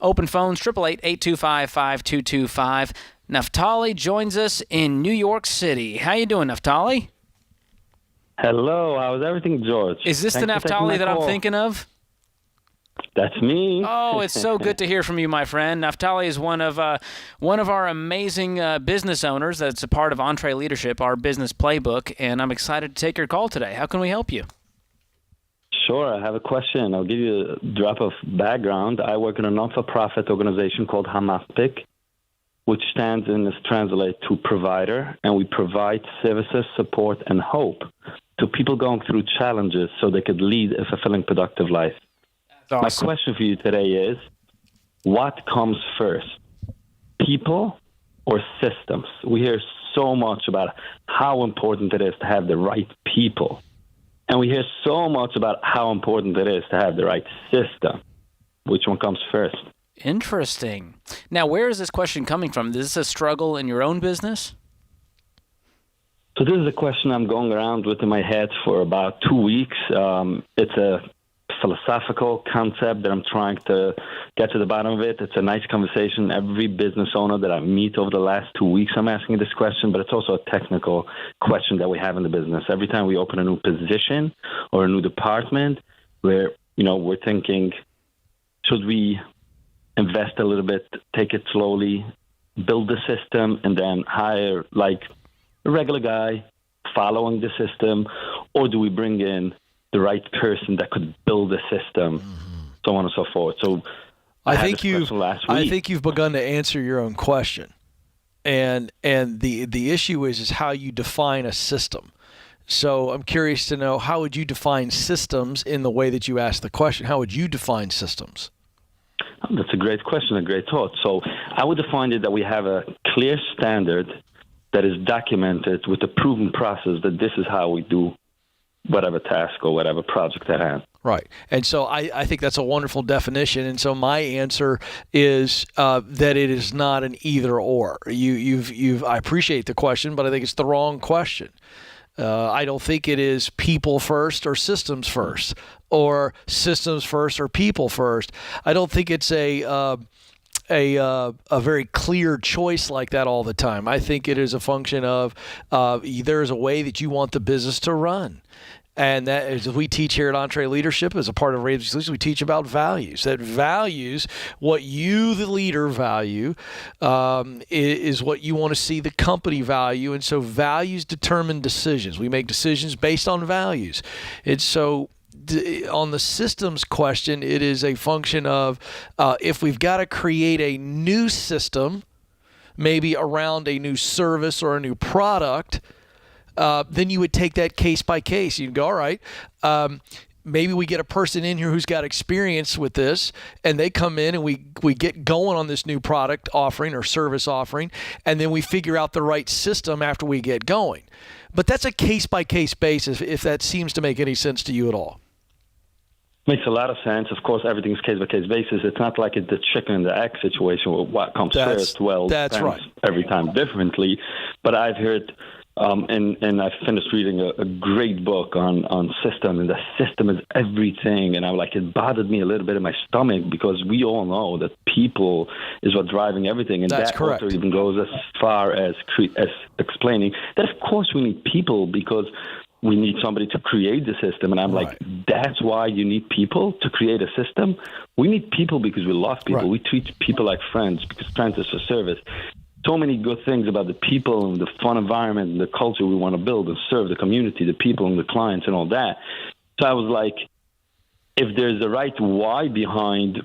Open phones, 888-825-5225. Naftali joins us in New York City. How you doing, Naftali? Hello, how's everything, George? Is this the Naftali that I'm thinking of? That's me. Oh, it's so good to hear from you, my friend. Naftali is one of our amazing business owners that's a part of Entree Leadership, our business playbook, and I'm excited to take your call today. How can we help you? Sure, I have a question. I'll give you a drop of background. I work in a not-for-profit organization called Hamaspik, which stands and is translated to provider, and we provide services, support, and hope to people going through challenges so they could lead a fulfilling, productive life. Awesome. My question for you today is, what comes first, people or systems? We hear so much about how important it is to have the right people, and we hear so much about how important it is to have the right system. Which one comes first? Interesting. Now, where is this question coming from? Is this a struggle in your own business? So this is a question I'm going around with in my head for about 2 weeks. It's a philosophical concept that I'm trying to get to the bottom of it. It's a nice conversation. Every business owner that I meet over the last 2 weeks, I'm asking this question, but it's also a technical question that we have in the business. Every time we open a new position or a new department, we're thinking, should we invest a little bit, take it slowly, build the system, and then hire like a regular guy following the system, or do we bring in the right person that could build the system, so on and so forth. So I think you've begun to answer your own question, and the issue is how you define a system. So I'm curious to know, how would you define systems in the way that you asked the question? How would you define systems? That's a great question, a great thought. So I would define it that we have a clear standard that is documented with a proven process that this is how we do whatever task or whatever project at hand. Right. And so I think that's a wonderful definition. And so my answer is that it is not an either or. I appreciate the question, but I think it's the wrong question. I don't think it is people first or systems first, or systems first or people first. I don't think it's a very clear choice like that all the time. I think it is a function of there's a way that you want the business to run. And that is, we teach here at Entree Leadership as a part of Ramsey Solutions, we teach about values. That values, what you, the leader, value, is what you want to see the company value. And so values determine decisions. We make decisions based on values. And so on the systems question, it is a function of if we've got to create a new system, maybe around a new service or a new product, then you would take that case by case. You'd go, all right, maybe we get a person in here who's got experience with this, and they come in and we get going on this new product offering or service offering, and then we figure out the right system after we get going. But that's a case-by-case basis, if that seems to make any sense to you at all. Makes a lot of sense. Of course, everything's case-by-case basis. It's not like it's the chicken and the egg situation where what comes first. Well, that's right. Every time differently. But I've heard... and I finished reading a great book on system, and the system is everything. And it bothered me a little bit in my stomach, because we all know that people is what driving everything. And that's that correct. author even goes as far as explaining that, of course, we need people because we need somebody to create the system. And I'm like, that's why you need people to create a system? We need people because we love people. Right. We treat people like friends, because friends is for service. So many good things about the people and the fun environment and the culture we want to build and serve the community, the people and the clients and all that. So I was like, if there's the right why behind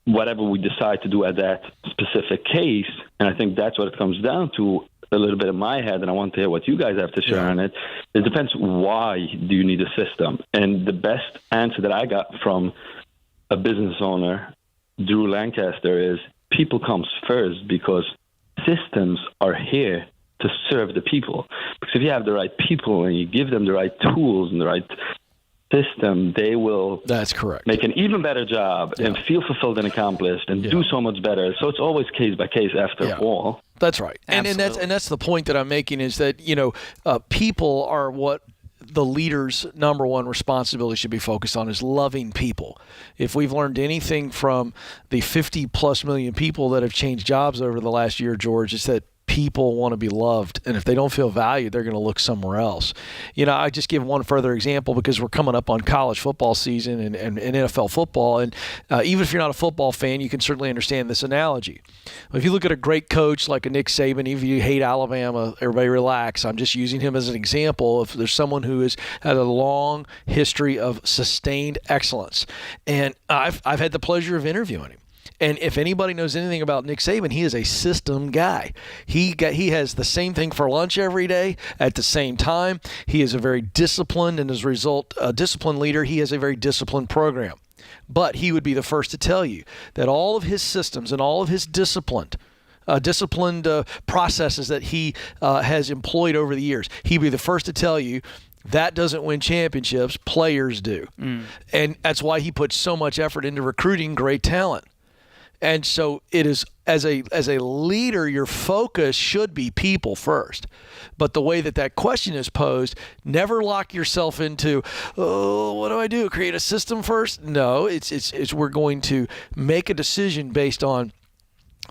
whatever we decide to do at that specific case, and I think that's what it comes down to a little bit in my head, and I want to hear what you guys have to share on it. It depends, why do you need a system? And the best answer that I got from a business owner, Drew Lancaster, is people comes first, because systems are here to serve the people. Because if you have the right people and you give them the right tools and the right system, they will That's correct. make an even better job and feel fulfilled and accomplished and do so much better. So it's always case by case after all. That's right. And that's the point that I'm making is that, people are what the leader's number one responsibility should be focused on is loving people. If we've learned anything from the 50 plus million people that have changed jobs over the last year, George, it's that people want to be loved, and if they don't feel valued, they're going to look somewhere else. I just give one further example because we're coming up on college football season and NFL football, and even if you're not a football fan, you can certainly understand this analogy. If you look at a great coach like a Nick Saban, even if you hate Alabama, everybody relax. I'm just using him as an example. If there's someone who has had a long history of sustained excellence, and I've had the pleasure of interviewing him. And if anybody knows anything about Nick Saban, he is a system guy. He has the same thing for lunch every day at the same time. He is a very disciplined, and as a result, a disciplined leader. He has a very disciplined program. But he would be the first to tell you that all of his systems and all of his disciplined processes that he has employed over the years, he'd be the first to tell you that doesn't win championships, players do. And that's why he puts so much effort into recruiting great talent. And so it is, as a leader, your focus should be people first. But the way that question is posed, never lock yourself into, what do I do? Create a system first? No, it's we're going to make a decision based on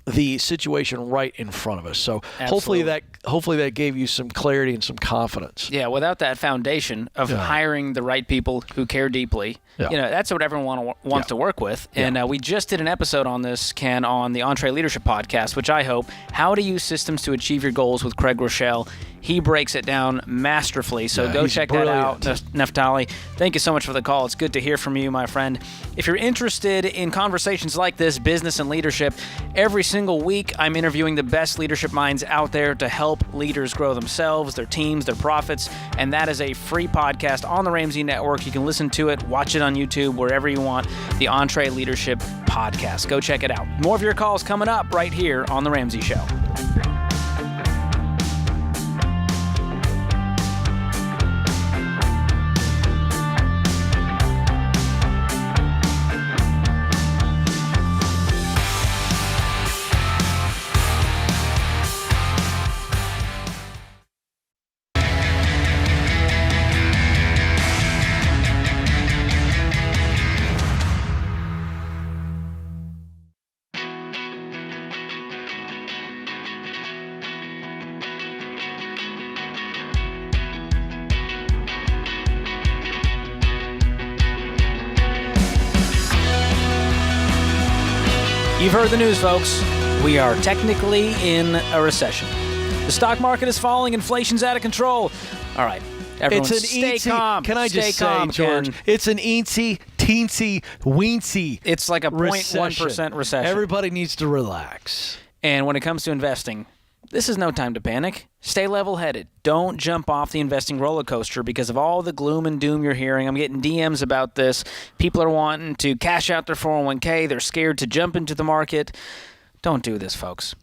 the situation right in front of us. So hopefully that gave you some clarity and some confidence. Yeah, without that foundation of hiring the right people who care deeply, that's what everyone wants to work with. And we just did an episode on this, Ken, on the Entree Leadership Podcast, which I hope, How to Use Systems to Achieve Your Goals with Craig Rochelle. He breaks it down masterfully, so go check that out. Neftali, thank you so much for the call. It's good to hear from you, my friend. If you're interested in conversations like this, business and leadership, every single week I'm interviewing the best leadership minds out there to help leaders grow themselves, their teams, their profits, and that is a free podcast on the Ramsey Network. You can listen to it, watch it on YouTube, wherever you want, the Entree Leadership Podcast. Go check it out. More of your calls coming up right here on The Ramsey Show. You've heard the news, folks. We are technically in a recession. The stock market is falling. Inflation's out of control. All right. Everyone stay calm. Can I just say, George, it's an teensy, weensy. It's like a 0.1% recession. Everybody needs to relax. And when it comes to investing, this is no time to panic. Stay level-headed. Don't jump off the investing roller coaster because of all the gloom and doom you're hearing. I'm getting DMs about this. People are wanting to cash out their 401k. They're scared to jump into the market. Don't do this, folks.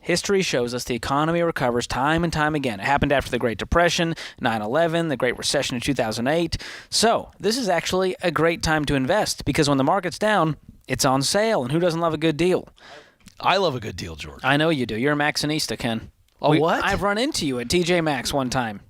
History shows us the economy recovers time and time again. It happened after the Great Depression, 9/11, the Great Recession in 2008. So this is actually a great time to invest because when the market's down, it's on sale. And who doesn't love a good deal? I love a good deal, George. I know you do. You're a Maxxinista, Ken. What? I've run into you at TJ Maxx one time.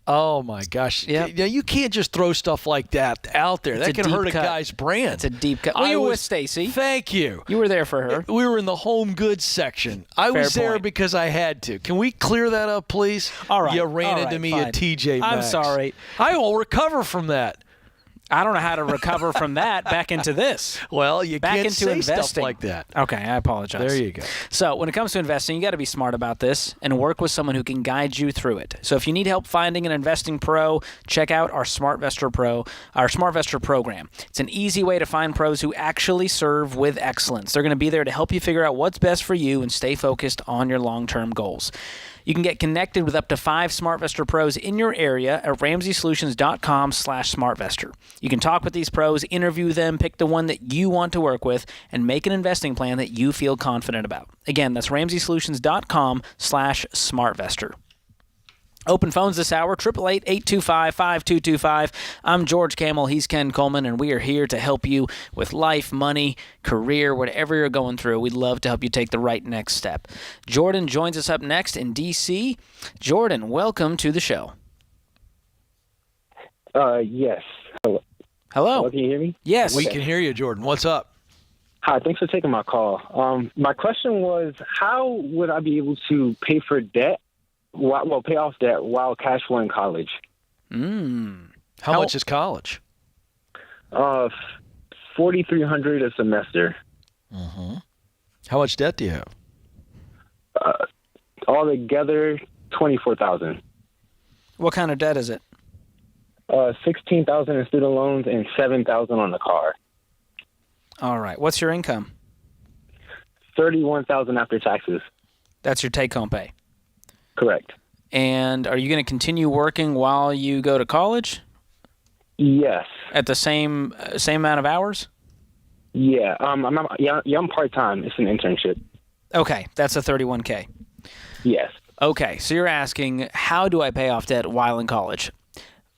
Oh, my gosh. Yep. Yeah, you can't just throw stuff like that out there. That can hurt a guy's brand. It's a deep cut. Well, you were with Stacy. Thank you. You were there for her. We were in the home goods section. I was there because I had to. Can we clear that up, please? All right. You ran into me at TJ Maxx. I'm sorry. I will recover from that. I don't know how to recover from that back into this. Well, you back can't into say investing. Stuff like that. Okay, I apologize. There you go. So when it comes to investing, you got to be smart about this and work with someone who can guide you through it. So if you need help finding an investing pro, check out our SmartVestor program. It's an easy way to find pros who actually serve with excellence. They're going to be there to help you figure out what's best for you and stay focused on your long-term goals. You can get connected with up to 5 SmartVestor pros in your area at RamseySolutions.com/SmartVestor. You can talk with these pros, interview them, pick the one that you want to work with, and make an investing plan that you feel confident about. Again, that's RamseySolutions.com/SmartVestor. Open phones this hour, 888-825-5225. I'm George Camel. He's Ken Coleman, and we are here to help you with life, money, career, whatever you're going through. We'd love to help you take the right next step. Jordan joins us up next in D.C. Jordan, welcome to the show. Yes. Hello. Hello. Can you hear me? Yes. We can hear you, Jordan. What's up? Hi, thanks for taking my call. My question was, how would I be able to pay for debt, pay off debt while cash flowing college? How much is college? $4,300 a semester. Mm-hmm. How much debt do you have? Altogether, $24,000. What kind of debt is it? $16,000 in student loans and $7,000 on the car. All right. What's your income? $31,000 after taxes. That's your take-home pay. Correct. And are you going to continue working while you go to college? Yes. At the same amount of hours? Yeah. I'm part-time. It's an internship. Okay. That's a $31K. Yes. Okay. So you're asking, how do I pay off debt while in college?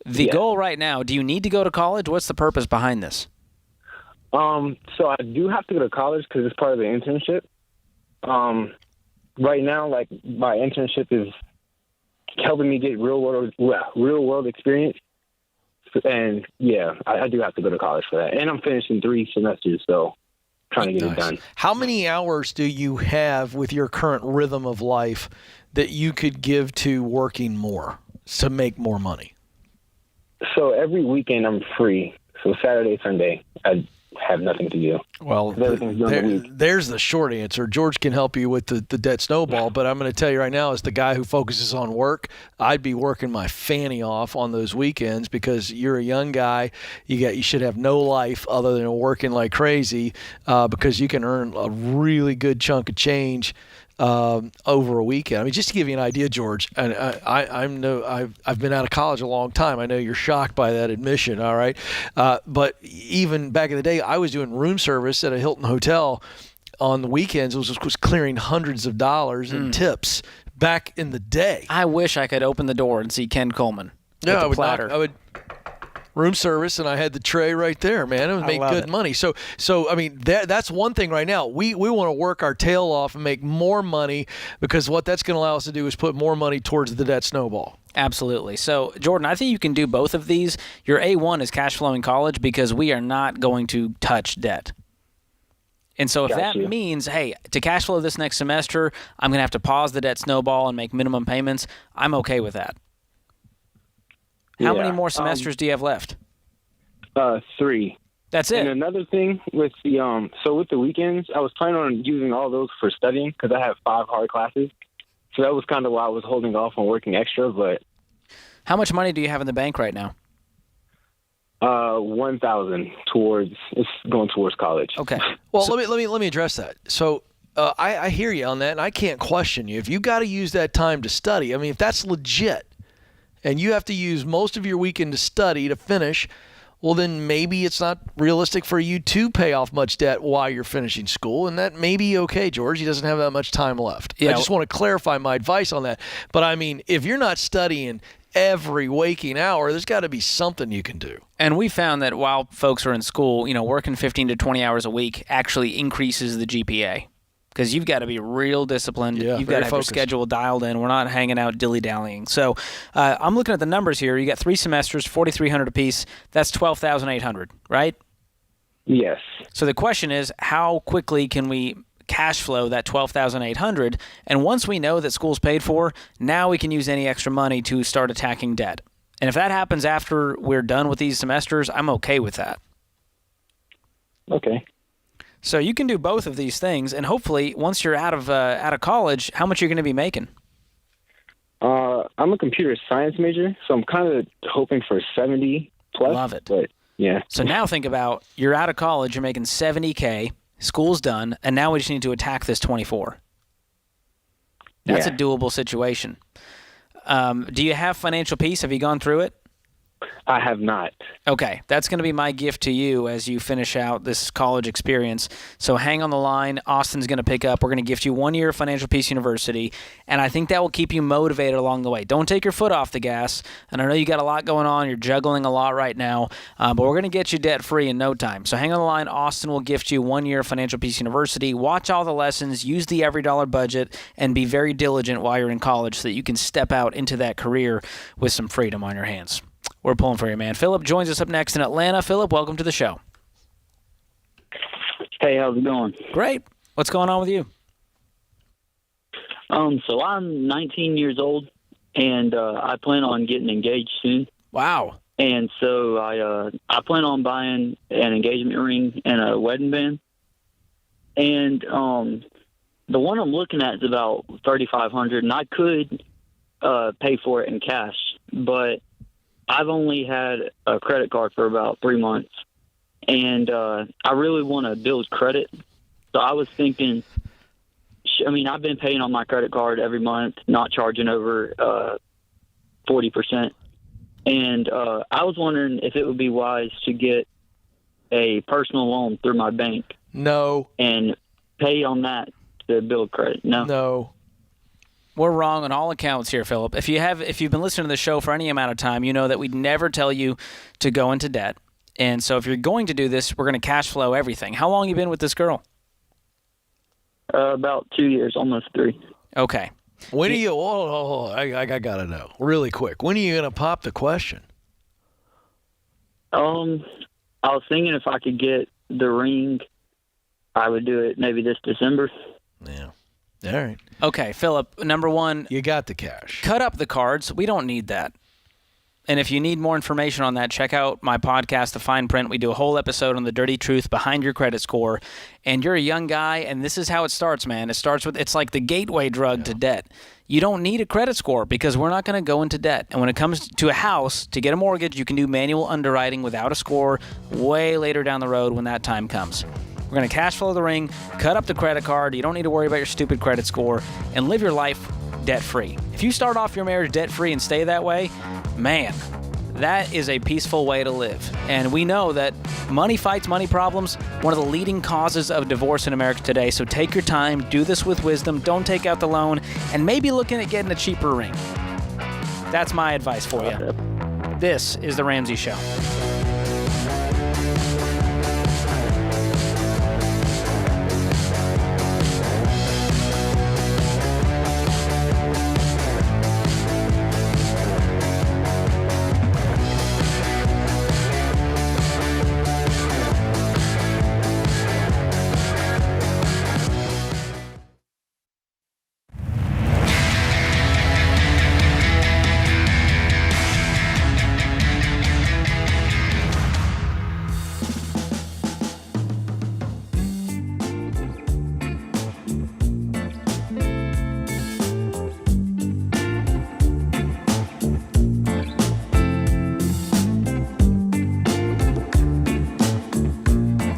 The goal right now, do you need to go to college? What's the purpose behind this? So I do have to go to college because it's part of the internship. Right now, like, my internship is helping me get real world experience. And yeah, I do have to go to college for that. And I'm finishing 3 semesters, so trying to get it done. How many hours do you have with your current rhythm of life that you could give to working more to make more money? So every weekend I'm free. So Saturday, Sunday, I have nothing to do. Well, there's the short answer. George can help you with the debt snowball, but I'm going to tell you right now, as the guy who focuses on work, I'd be working my fanny off on those weekends because you're a young guy. You should have no life other than working like crazy because you can earn a really good chunk of change over a weekend. I mean, just to give you an idea, George, and I've been out of college a long time. I know you're shocked by that admission, all right? But even back in the day, I was doing room service at a Hilton hotel on the weekends. Was clearing hundreds of dollars in tips back in the day. I wish I could open the door and see Ken Coleman. Yeah, I would room service, and I had the tray right there, man. It would make good money. So I mean, that's one thing right now. We want to work our tail off and make more money because what that's going to allow us to do is put more money towards the debt snowball. Absolutely. So, Jordan, I think you can do both of these. Your A1 is cash flowing college because we are not going to touch debt. And so if that means, hey, to cash flow this next semester, I'm going to have to pause the debt snowball and make minimum payments, I'm okay with that. How many more semesters do you have left? 3. That's it. And another thing with the with the weekends, I was planning on using all those for studying because I have 5 hard classes. So that was kind of why I was holding off on working extra. But how much money do you have in the bank right now? $1,000 it's going towards college. Okay. Well, let me address that. So I hear you on that, and I can't question you. If you got to use that time to study, I mean, if that's legit, and you have to use most of your weekend to study to finish, well, then maybe it's not realistic for you to pay off much debt while you're finishing school, and that may be okay, George. He doesn't have that much time left. Yeah, I just want to clarify my advice on that. But, I mean, if you're not studying every waking hour, there's got to be something you can do. And we found that while folks are in school, working 15 to 20 hours a week actually increases the GPA. Because you've got to be real disciplined. Yeah, you've got to have focused. your schedule dialed in. We're not hanging out dilly-dallying. So I'm looking at the numbers here. You got 3 semesters, $4,300 apiece. That's $12,800, right? Yes. So the question is, how quickly can we cash flow that $12,800? And once we know that school's paid for, now we can use any extra money to start attacking debt. And if that happens after we're done with these semesters, I'm okay with that. Okay. So you can do both of these things, and hopefully, once you're out of college, how much are you going to be making? I'm a computer science major, so I'm kind of hoping for 70 plus. Love it. But yeah. So now think about, you're out of college, you're making $70K, school's done, and now we just need to attack this 24. That's a doable situation. Do you have financial peace? Have you gone through it? I have not. Okay, that's going to be my gift to you as you finish out this college experience. So hang on the line. Austin's going to pick up. We're going to gift you 1 year of Financial Peace University, and I think that will keep you motivated along the way. Don't take your foot off the gas, and I know you got a lot going on. You're juggling a lot right now, but we're going to get you debt-free in no time. So hang on the line. Austin will gift you 1 year of Financial Peace University. Watch all the lessons, use the every dollar budget, and be very diligent while you're in college so that you can step out into that career with some freedom on your hands. We're pulling for you, man. Philip joins us up next in Atlanta. Philip, welcome to the show. Hey, how's it going? Great. What's going on with you? So I'm 19 years old, and I plan on getting engaged soon. Wow. And so I plan on buying an engagement ring and a wedding band. And the one I'm looking at is about $3,500, and I could pay for it in cash, but I've only had a credit card for about 3 months, and I really want to build credit. So I was thinking, I've been paying on my credit card every month, not charging over 40%. And I was wondering if it would be wise to get a personal loan through my bank. No. And pay on that to build credit. No. No. We're wrong on all accounts here, Philip. If you've been listening to the show for any amount of time, you know that we'd never tell you to go into debt. And so if you're going to do this, we're going to cash flow everything. How long have you been with this girl? About 2 years, almost 3. Okay. When are you? I got to know really quick. When are you going to pop the question? I was thinking if I could get the ring, I would do it maybe this December. Yeah. All right. Okay, Philip, number one. You got the cash. Cut up the cards. We don't need that. And if you need more information on that, check out my podcast, The Fine Print. We do a whole episode on the dirty truth behind your credit score. And you're a young guy, and this is how it starts, man. It starts with, it's like the gateway drug to debt. You don't need a credit score because we're not going to go into debt. And when it comes to a house, to get a mortgage, you can do manual underwriting without a score way later down the road when that time comes. We're going to cash flow the ring, cut up the credit card. You don't need to worry about your stupid credit score, and live your life debt-free. If you start off your marriage debt-free and stay that way, man, that is a peaceful way to live. And we know that money fights money problems, one of the leading causes of divorce in America today. So take your time, do this with wisdom, don't take out the loan, and maybe looking at getting a cheaper ring. That's my advice for you. This is The Ramsey Show.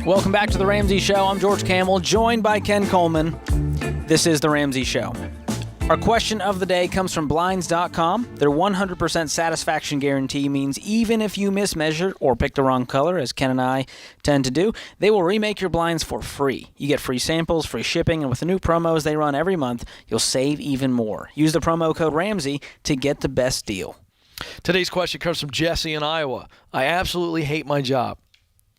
Welcome back to The Ramsey Show. I'm George Camel, joined by Ken Coleman. This is The Ramsey Show. Our question of the day comes from Blinds.com. Their 100% satisfaction guarantee means even if you mismeasure or pick the wrong color, as Ken and I tend to do, they will remake your blinds for free. You get free samples, free shipping, and with the new promos they run every month, you'll save even more. Use the promo code Ramsey to get the best deal. Today's question comes from Jesse in Iowa. I absolutely hate my job.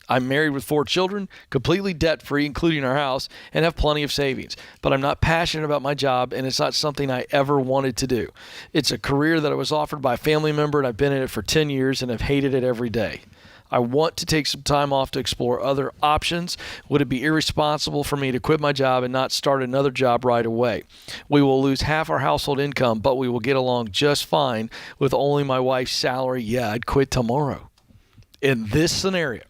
I'm married with 4 children, completely debt-free, including our house, and have plenty of savings. But I'm not passionate about my job, and it's not something I ever wanted to do. It's a career that I was offered by a family member, and I've been in it for 10 years and have hated it every day. I want to take some time off to explore other options. Would it be irresponsible for me to quit my job and not start another job right away? We will lose half our household income, but we will get along just fine with only my wife's salary. Yeah, I'd quit tomorrow. In this scenario,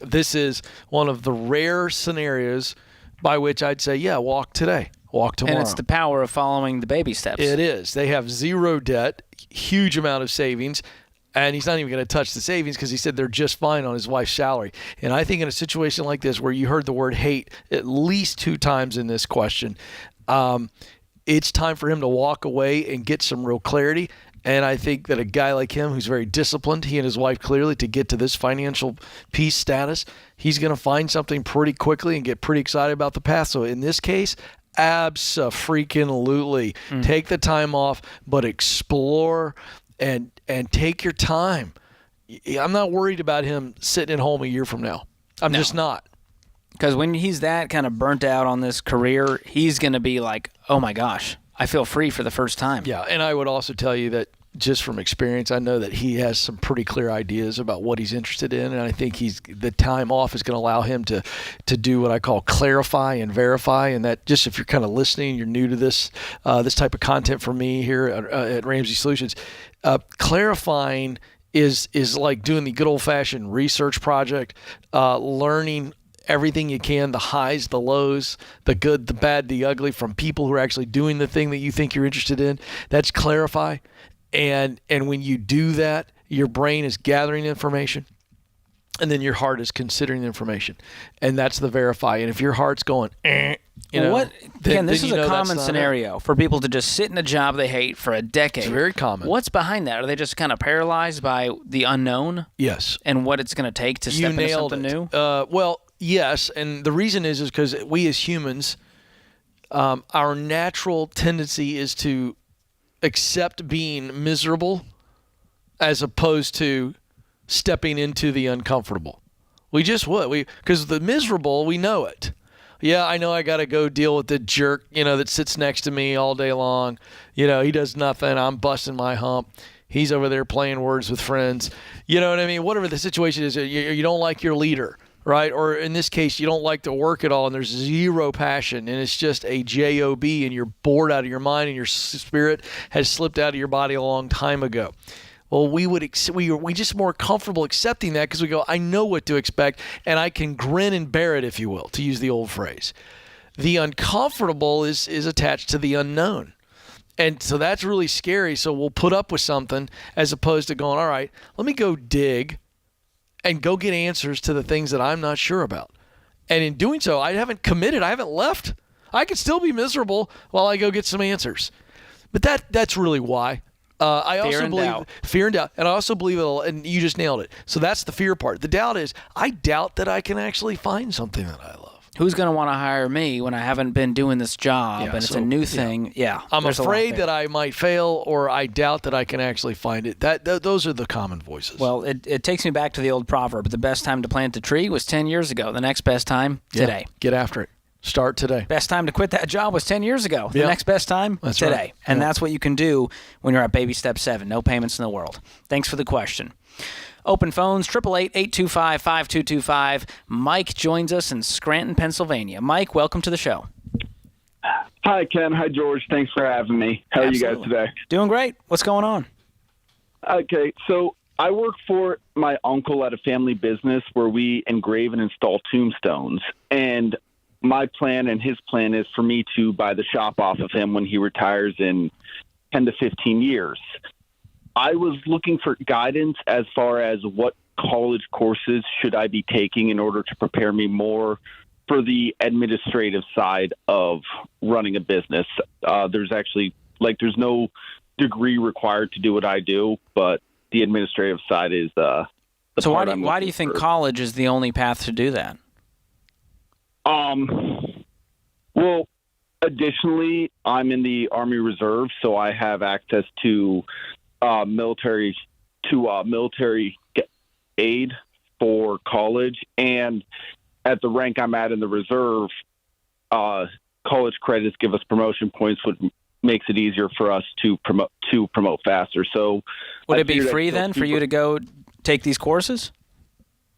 this is one of the rare scenarios by which I'd say, yeah, walk today, walk tomorrow. And it's the power of following the baby steps. It is. They have zero debt, huge amount of savings, and he's not even going to touch the savings because he said they're just fine on his wife's salary. And I think in a situation like this where you heard the word hate at least 2 times in this question, it's time for him to walk away and get some real clarity. And I think that a guy like him who's very disciplined, he and his wife clearly, to get to this financial peace status, he's going to find something pretty quickly and get pretty excited about the path. So in this case, abso-freaking-lutely. Take the time off, but explore and take your time. I'm not worried about him sitting at home a year from now. I'm just not. Because when he's that kind of burnt out on this career, he's going to be like, oh my gosh, I feel free for the first time. Yeah, and I would also tell you that just from experience, I know that he has some pretty clear ideas about what he's interested in, and I think the time off is going to allow him to do what I call clarify and verify, and that just if you're kind of listening, you're new to this this type of content from me here at Ramsey Solutions, clarifying is like doing the good old-fashioned research project, learning everything you can, the highs, the lows, the good, the bad, the ugly, from people who are actually doing the thing that you think you're interested in. That's clarify. And when you do that, your brain is gathering information, and then your heart is considering the information. And that's the verify. And if your heart's going, this is a common scenario for people to just sit in a job they hate for a decade. It's very common. What's behind that? Are they just kind of paralyzed by the unknown? Yes. And what it's going to take to step into something new? Well, yes, and the reason is because we as humans, our natural tendency is to accept being miserable as opposed to stepping into the uncomfortable. We just would. Because the miserable, we know it. Yeah, I know I got to go deal with the jerk, that sits next to me all day long. He does nothing. I'm busting my hump. He's over there playing words with friends. You know what I mean? Whatever the situation is, you don't like your leader. Right? Or in this case, you don't like to work at all and there's zero passion and it's just a job and you're bored out of your mind and your spirit has slipped out of your body a long time ago. Well, we just more comfortable accepting that because we go, I know what to expect and I can grin and bear it, if you will, to use the old phrase. The uncomfortable is attached to the unknown. And so that's really scary. So we'll put up with something as opposed to going, all right, let me go dig and go get answers to the things that I'm not sure about. And in doing so, I haven't committed. I haven't left. I could still be miserable while I go get some answers. But that's really why. I also believe fear and doubt. And I also believe and you just nailed it. So that's the fear part. The doubt is I doubt that I can actually find something that I love. Who's going to want to hire me when I haven't been doing this job and it's a new thing? Yeah. I'm afraid that I might fail, or I doubt that I can actually find it. Those are the common voices. Well, it takes me back to the old proverb. The best time to plant a tree was 10 years ago. The next best time, today. Get after it. Start today. Best time to quit that job was 10 years ago. The next best time, today. Right. And that's what you can do when you're at baby step 7. No payments in the world. Thanks for the question. Open phones, 888-825-5225. Mike joins us in Scranton, Pennsylvania. Mike, welcome to the show. Hi, Ken. Hi, George. Thanks for having me. How are you guys today? Doing great. What's going on? Okay, so I work for my uncle at a family business where we engrave and install tombstones. And my plan and his plan is for me to buy the shop off of him when he retires in 10 to 15 years. I was looking for guidance as far as what college courses should I be taking in order to prepare me more for the administrative side of running a business. There's actually, there's no degree required to do what I do, but the administrative side is So why do you think college is the only path to do that? Well, additionally, I'm in the Army Reserve, so I have access to military aid for college, and at the rank I'm at in the reserve, college credits give us promotion points, which makes it easier for us to promote faster. So, would it be free then for you to go take these courses?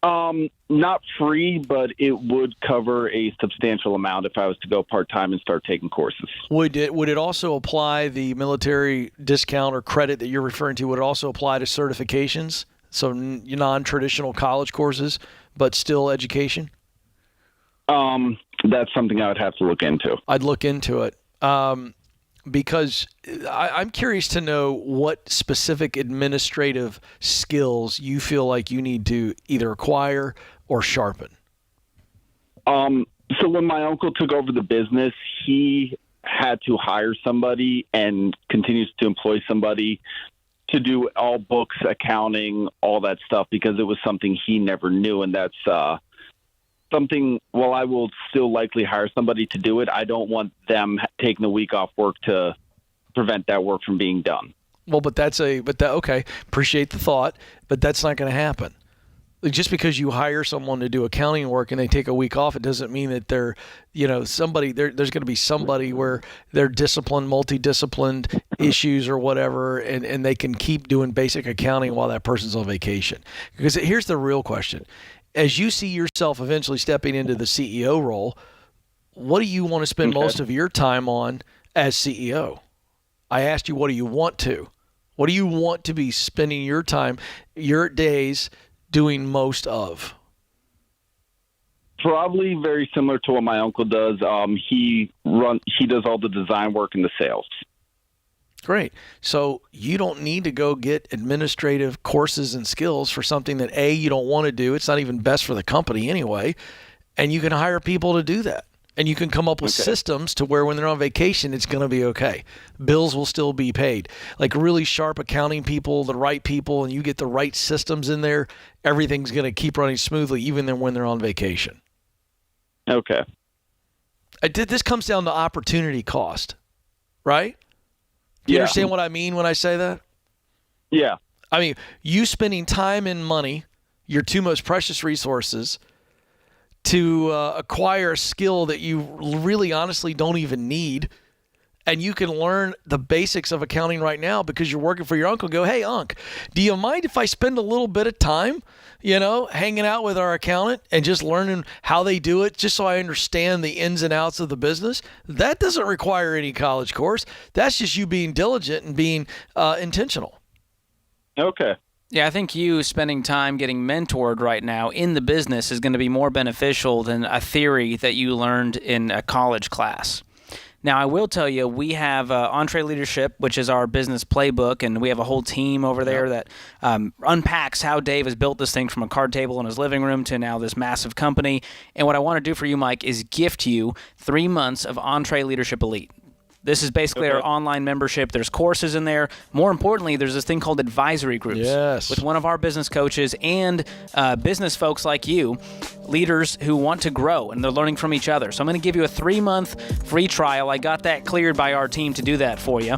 Not free, but it would cover a substantial amount if I was to go part-time and start taking courses. Would it also apply, the military discount or credit that you're referring to, would it also apply to certifications? So non-traditional college courses, but still education? That's something I would have to look into. I'd look into it. Because I'm curious to know what specific administrative skills you feel like you need to either acquire or sharpen. So when my uncle took over the business, he had to hire somebody and continues to employ somebody to do all books, accounting, all that stuff, because it was something he never knew. And that's something, while I will still likely hire somebody to do it, I don't want them taking the week off work to prevent that work from being done. Well, okay, appreciate the thought, but that's not going to happen. Just because you hire someone to do accounting work and they take a week off, it doesn't mean that they're, somebody. There's going to be somebody where they're disciplined, multidisciplined issues or whatever, and they can keep doing basic accounting while that person's on vacation. Because here's the real question: as you see yourself eventually stepping into the CEO role, what do you want to spend most of your time on as CEO? I asked you, what do you want to? What do you want to be spending your time, your days doing most of? Probably very similar to what my uncle does. He does all the design work and the sales. Great. So you don't need to go get administrative courses and skills for something that you don't want to do. It's not even best for the company anyway. And you can hire people to do that. And you can come up with systems to where when they're on vacation, it's going to be okay. Bills will still be paid. Like really sharp accounting people, the right people, and you get the right systems in there, everything's going to keep running smoothly even when they're on vacation. Okay. This comes down to opportunity cost, right? Do you understand what I mean when I say that? Yeah. I mean, you spending time and money, your two most precious resources, to acquire a skill that you really honestly don't even need, and you can learn the basics of accounting right now because you're working for your uncle. Go, hey, Unc, do you mind if I spend a little bit of time, hanging out with our accountant and just learning how they do it just so I understand the ins and outs of the business? That doesn't require any college course. That's just you being diligent and being intentional. Okay. Yeah, I think you spending time getting mentored right now in the business is going to be more beneficial than a theory that you learned in a college class. Now, I will tell you, we have Entree Leadership, which is our business playbook, and we have a whole team over there that unpacks how Dave has built this thing from a card table in his living room to now this massive company. And what I want to do for you, Mike, is gift you 3 months of Entree Leadership Elite. This is basically our online membership. There's courses in there. More importantly, there's this thing called advisory groups with one of our business coaches and business folks like you, leaders who want to grow, and they're learning from each other. So I'm going to give you a 3-month free trial. I got that cleared by our team to do that for you.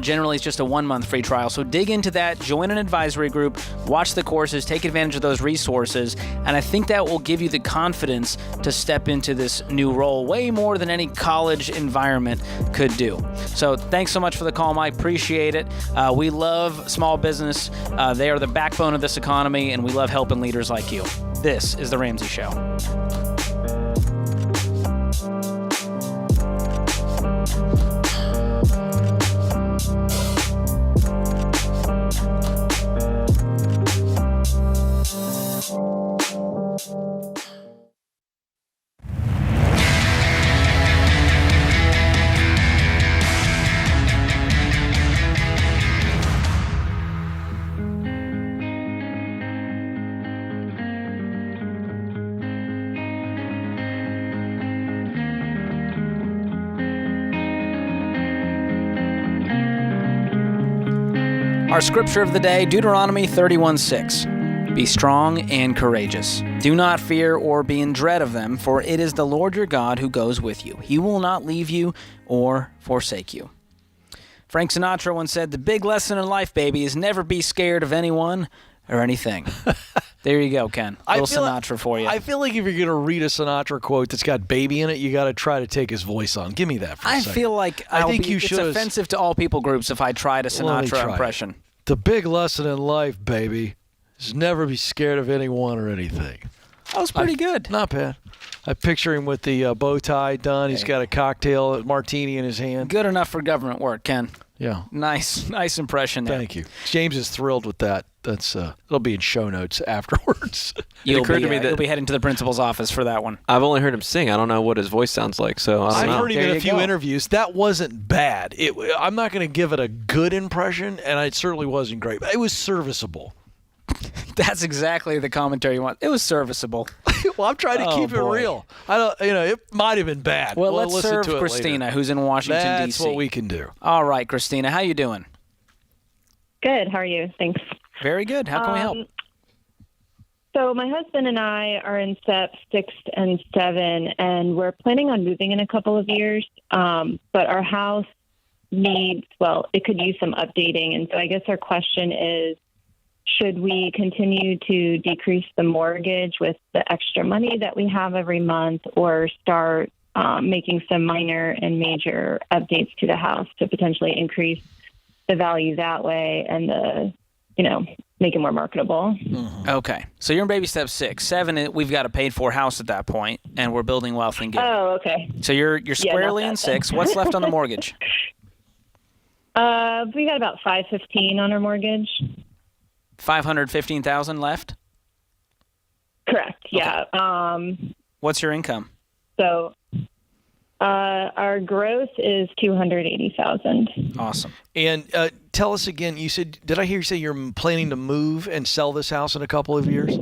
Generally, it's just a 1-month free trial. So dig into that, join an advisory group, watch the courses, take advantage of those resources, and I think that will give you the confidence to step into this new role way more than any college environment could do. So thanks so much for the call, Mike. Appreciate it. We love small business. They are the backbone of this economy, and we love helping leaders like you. This is The Ramsey Show. Our scripture of the day, Deuteronomy 31:6. Be strong and courageous. Do not fear or be in dread of them, for it is the Lord your God who goes with you. He will not leave you or forsake you. Frank Sinatra once said, the big lesson in life, baby, is never be scared of anyone or anything. There you go, Ken. Little Sinatra for you. I feel like if you're going to read a Sinatra quote that's got baby in it, you got to try to take his voice on. Give me that for a second. I feel like it's offensive to all people groups if I tried a Sinatra impression. The big lesson in life, baby, is never be scared of anyone or anything. That was pretty good. Not bad. I picture him with the bow tie done. He's got a cocktail, a martini in his hand. Good enough for government work, Ken. Yeah. Nice impression there. Thank you. James is thrilled with that. That's it'll be in show notes afterwards. You'll be heading to the principal's office for that one. I've only heard him sing. I don't know what his voice sounds like, so I don't know. I've heard him in a few interviews. That wasn't bad. I'm not going to give it a good impression, and it certainly wasn't great. But it was serviceable. That's exactly the commentary you want. It was serviceable. Well, I'm trying to keep it real. It might have been bad. Well, let's serve Christina, who's in Washington, D.C. That's what we can do. All right, Christina, how you doing? Good. How are you? Thanks. Very good. How can we help? So my husband and I are in step 6 and 7, and we're planning on moving in a couple of years. But our house needs, it could use some updating. And so I guess our question is, should we continue to decrease the mortgage with the extra money that we have every month, or start making some minor and major updates to the house to potentially increase the value that way and make it more marketable? Okay. So you're in baby step 6. 7, we've got a paid-for house at that point, and we're building wealth and giving. Oh, okay. So you're squarely in 6. What's left on the mortgage? We got about $515 on our mortgage. $515,000 left? Correct. Yeah. What's your income? So our gross is $280,000. Awesome. And tell us again, you said, did I hear you say you're planning to move and sell this house in a couple of years?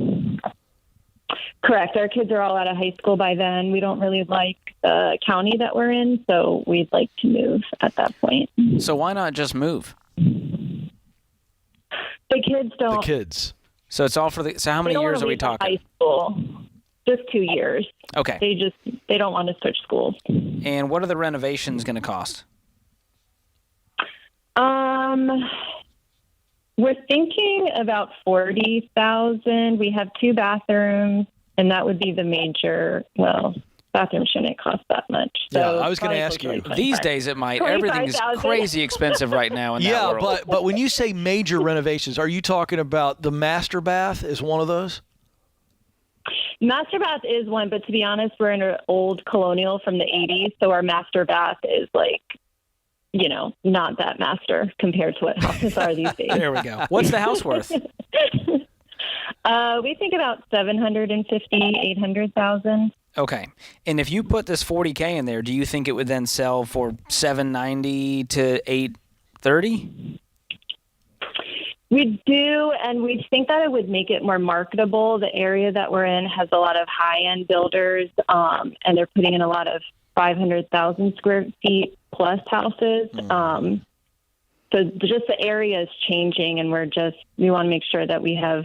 Correct. Our kids are all out of high school by then. We don't really like the county that we're in, so we'd like to move at that point. So why not just move? The kids don't. The kids. So it's all for the. So how many years are we talking? High school. Just 2 years. Okay. They don't want to switch schools. And what are the renovations going to cost? We're thinking about $40,000. We have 2 bathrooms, and that would be the major. Well, bathrooms shouldn't cost that much. So I was going to ask you. These days it might. Everything is crazy expensive right now in that world. but when you say major renovations, are you talking about the master bath is one of those? Master bath is one, but to be honest, we're in an old colonial from the 80s, so our master bath is not that master compared to what houses are these days. There we go. What's the house worth? We think about $750,000, $800,000. Okay. And if you put this $40K in there, do you think it would then sell for $790,000 to $830,000? We do, and we think that it would make it more marketable. The area that we're in has a lot of high-end builders, and they're putting in a lot of 500,000 square feet plus houses. So just the area is changing, and we want to make sure that we have,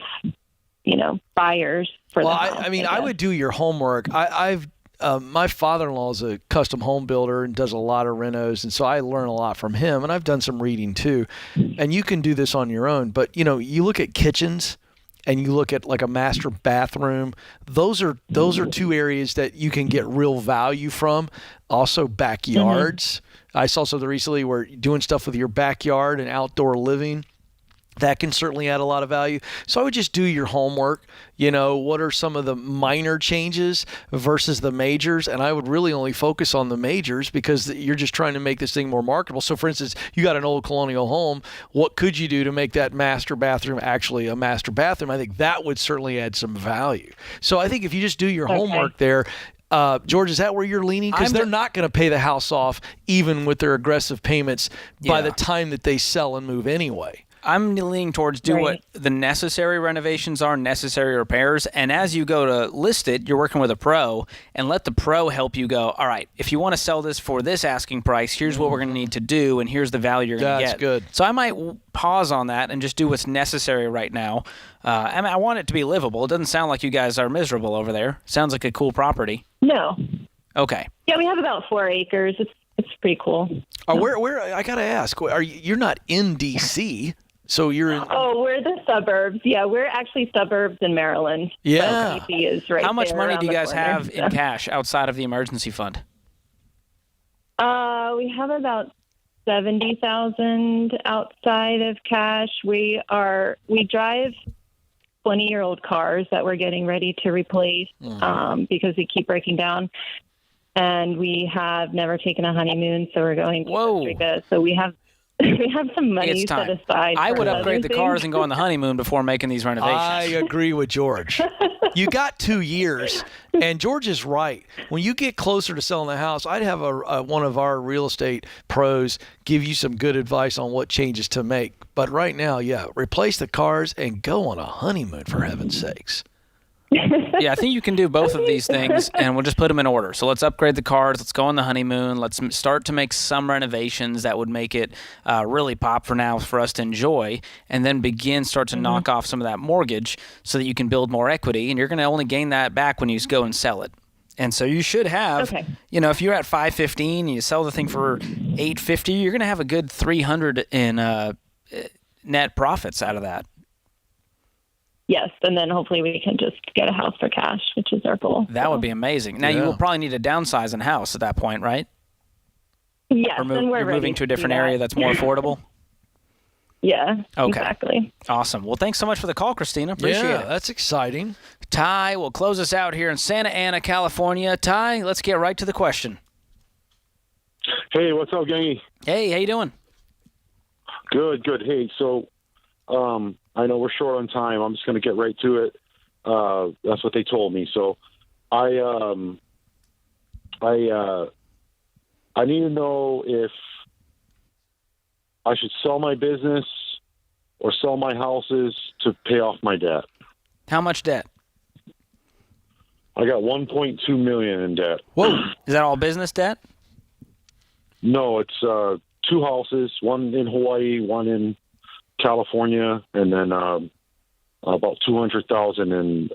buyers for the house. I would do your homework. My father-in-law is a custom home builder and does a lot of renos, and so I learn a lot from him, and I've done some reading too. And you can do this on your own, but you look at kitchens and you look at like a master bathroom. Those are 2 areas that you can get real value from. Also backyards. I saw something recently where doing stuff with your backyard and outdoor living. That can certainly add a lot of value. So I would just do your homework. What are some of the minor changes versus the majors? And I would really only focus on the majors because you're just trying to make this thing more marketable. So, for instance, you got an old colonial home. What could you do to make that master bathroom actually a master bathroom? I think that would certainly add some value. So I think if you just do your homework there, George, is that where you're leaning? Because they're not going to pay the house off even with their aggressive payments by the time that they sell and move anyway. I'm leaning towards what the necessary renovations are, necessary repairs. And as you go to list it, you're working with a pro, and let the pro help you go, all right, if you want to sell this for this asking price, here's what we're going to need to do, and here's the value you're going to get. That's good. So I might pause on that and just do what's necessary right now. I want it to be livable. It doesn't sound like you guys are miserable over there. Sounds like a cool property. No. Okay. Yeah, we have about 4 acres. It's pretty cool. Where I got to ask, you're not in D.C., so you're in... Oh, we're the suburbs. Yeah, we're actually suburbs in Maryland. Yeah. So DC is right. How much there money do you guys corner. have in cash outside of the emergency fund? We have about $70,000 outside of cash. We drive 20-year-old cars that we're getting ready to replace because we keep breaking down. And we have never taken a honeymoon, so we're going to Costa Rica. So we have some money set aside. I would upgrade the cars and go on the honeymoon before making these renovations. I agree with George. You got 2 years, and George is right. When you get closer to selling the house, I'd have one of our real estate pros give you some good advice on what changes to make. But right now, replace the cars and go on a honeymoon, for heaven's sakes. Yeah, I think you can do both of these things, and we'll just put them in order. So let's upgrade the cars. Let's go on the honeymoon. Let's start to make some renovations that would make it really pop for now for us to enjoy, and then start to knock off some of that mortgage so that you can build more equity, and you're going to only gain that back when you go and sell it. And so you should have, if you're at 515 and you sell the thing for 850, you're going to have a good 300 in net profits out of that. Yes, and then hopefully we can just get a house for cash, which is our goal. That would be amazing. Now, you will probably need to downsize in house at that point, right? Yes, or and we're you're ready moving to a do different that. area that's more affordable? Yeah, Okay. exactly. Awesome. Well, thanks so much for the call, Christina. Appreciate it. That's exciting. Ty will close us out here in Santa Ana, California. Ty, let's get right to the question. Hey, what's up, gangy? Hey, how you doing? Good. Hey, so I know we're short on time. I'm just going to get right to it. That's what they told me. So I need to know if I should sell my business or sell my houses to pay off my debt. How much debt? I got $1.2 million in debt. Whoa. Is that all business debt? No, it's 2 houses, one in Hawaii, one in California, and then about $200,000 in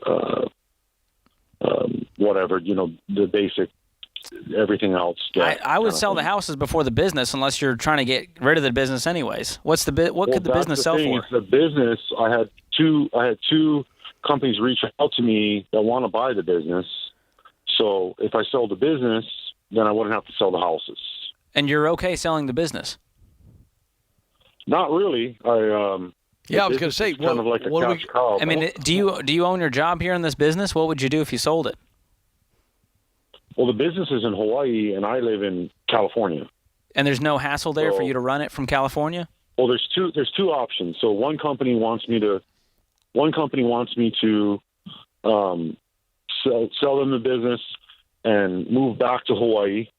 whatever, the basic, everything else. I would sell the houses before the business unless you're trying to get rid of the business anyways. What could the business sell for? The business, I had two companies reach out to me that want to buy the business. So if I sell the business, then I wouldn't have to sell the houses. And you're okay selling the business? Not really. I was going to say, kind of like a cash cow. I mean, do you own your job here in this business? What would you do if you sold it? Well, the business is in Hawaii, and I live in California. And there's no hassle there for you to run it from California? Well, there's two options. So one company wants me to sell them the business and move back to Hawaii,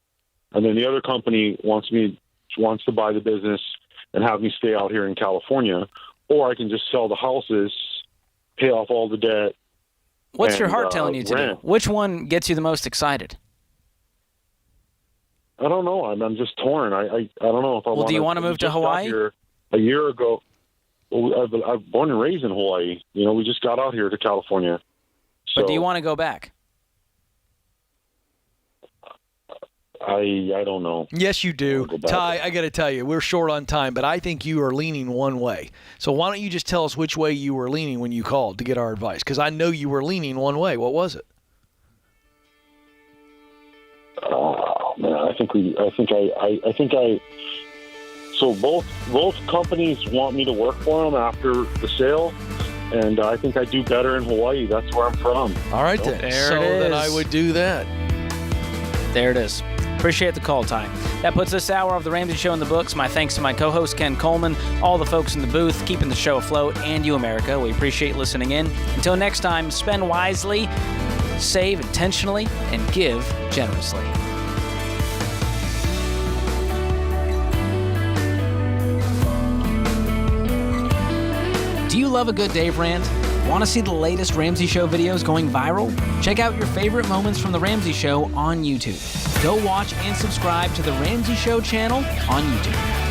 and then the other company wants to buy the business and have me stay out here in California, or I can just sell the houses, pay off all the debt. What's your heart telling you to do? Which one gets you the most excited? I don't know. I'm just torn. I don't know if I want to. Well, do you want to move to Hawaii? A year ago, I was born and raised in Hawaii. We just got out here to California. But do you want to go back? I don't know. Yes, you do. Ty, I got to tell you, we're short on time, but I think you are leaning one way. So why don't you just tell us which way you were leaning when you called to get our advice? Because I know you were leaning one way. What was it? Oh man, So both companies want me to work for them after the sale, and I think I do better in Hawaii. That's where I'm from. All right, then. Then I would do that. There it is. Appreciate the call, Ty. That puts this hour of The Ramsey Show in the books. My thanks to my co-host, Ken Coleman, all the folks in the booth, keeping the show afloat, and you, America. We appreciate listening in. Until next time, spend wisely, save intentionally, and give generously. Do you love a good Dave Rant? Want to see the latest Ramsey Show videos going viral? Check out your favorite moments from The Ramsey Show on YouTube. Go watch and subscribe to The Ramsey Show channel on YouTube.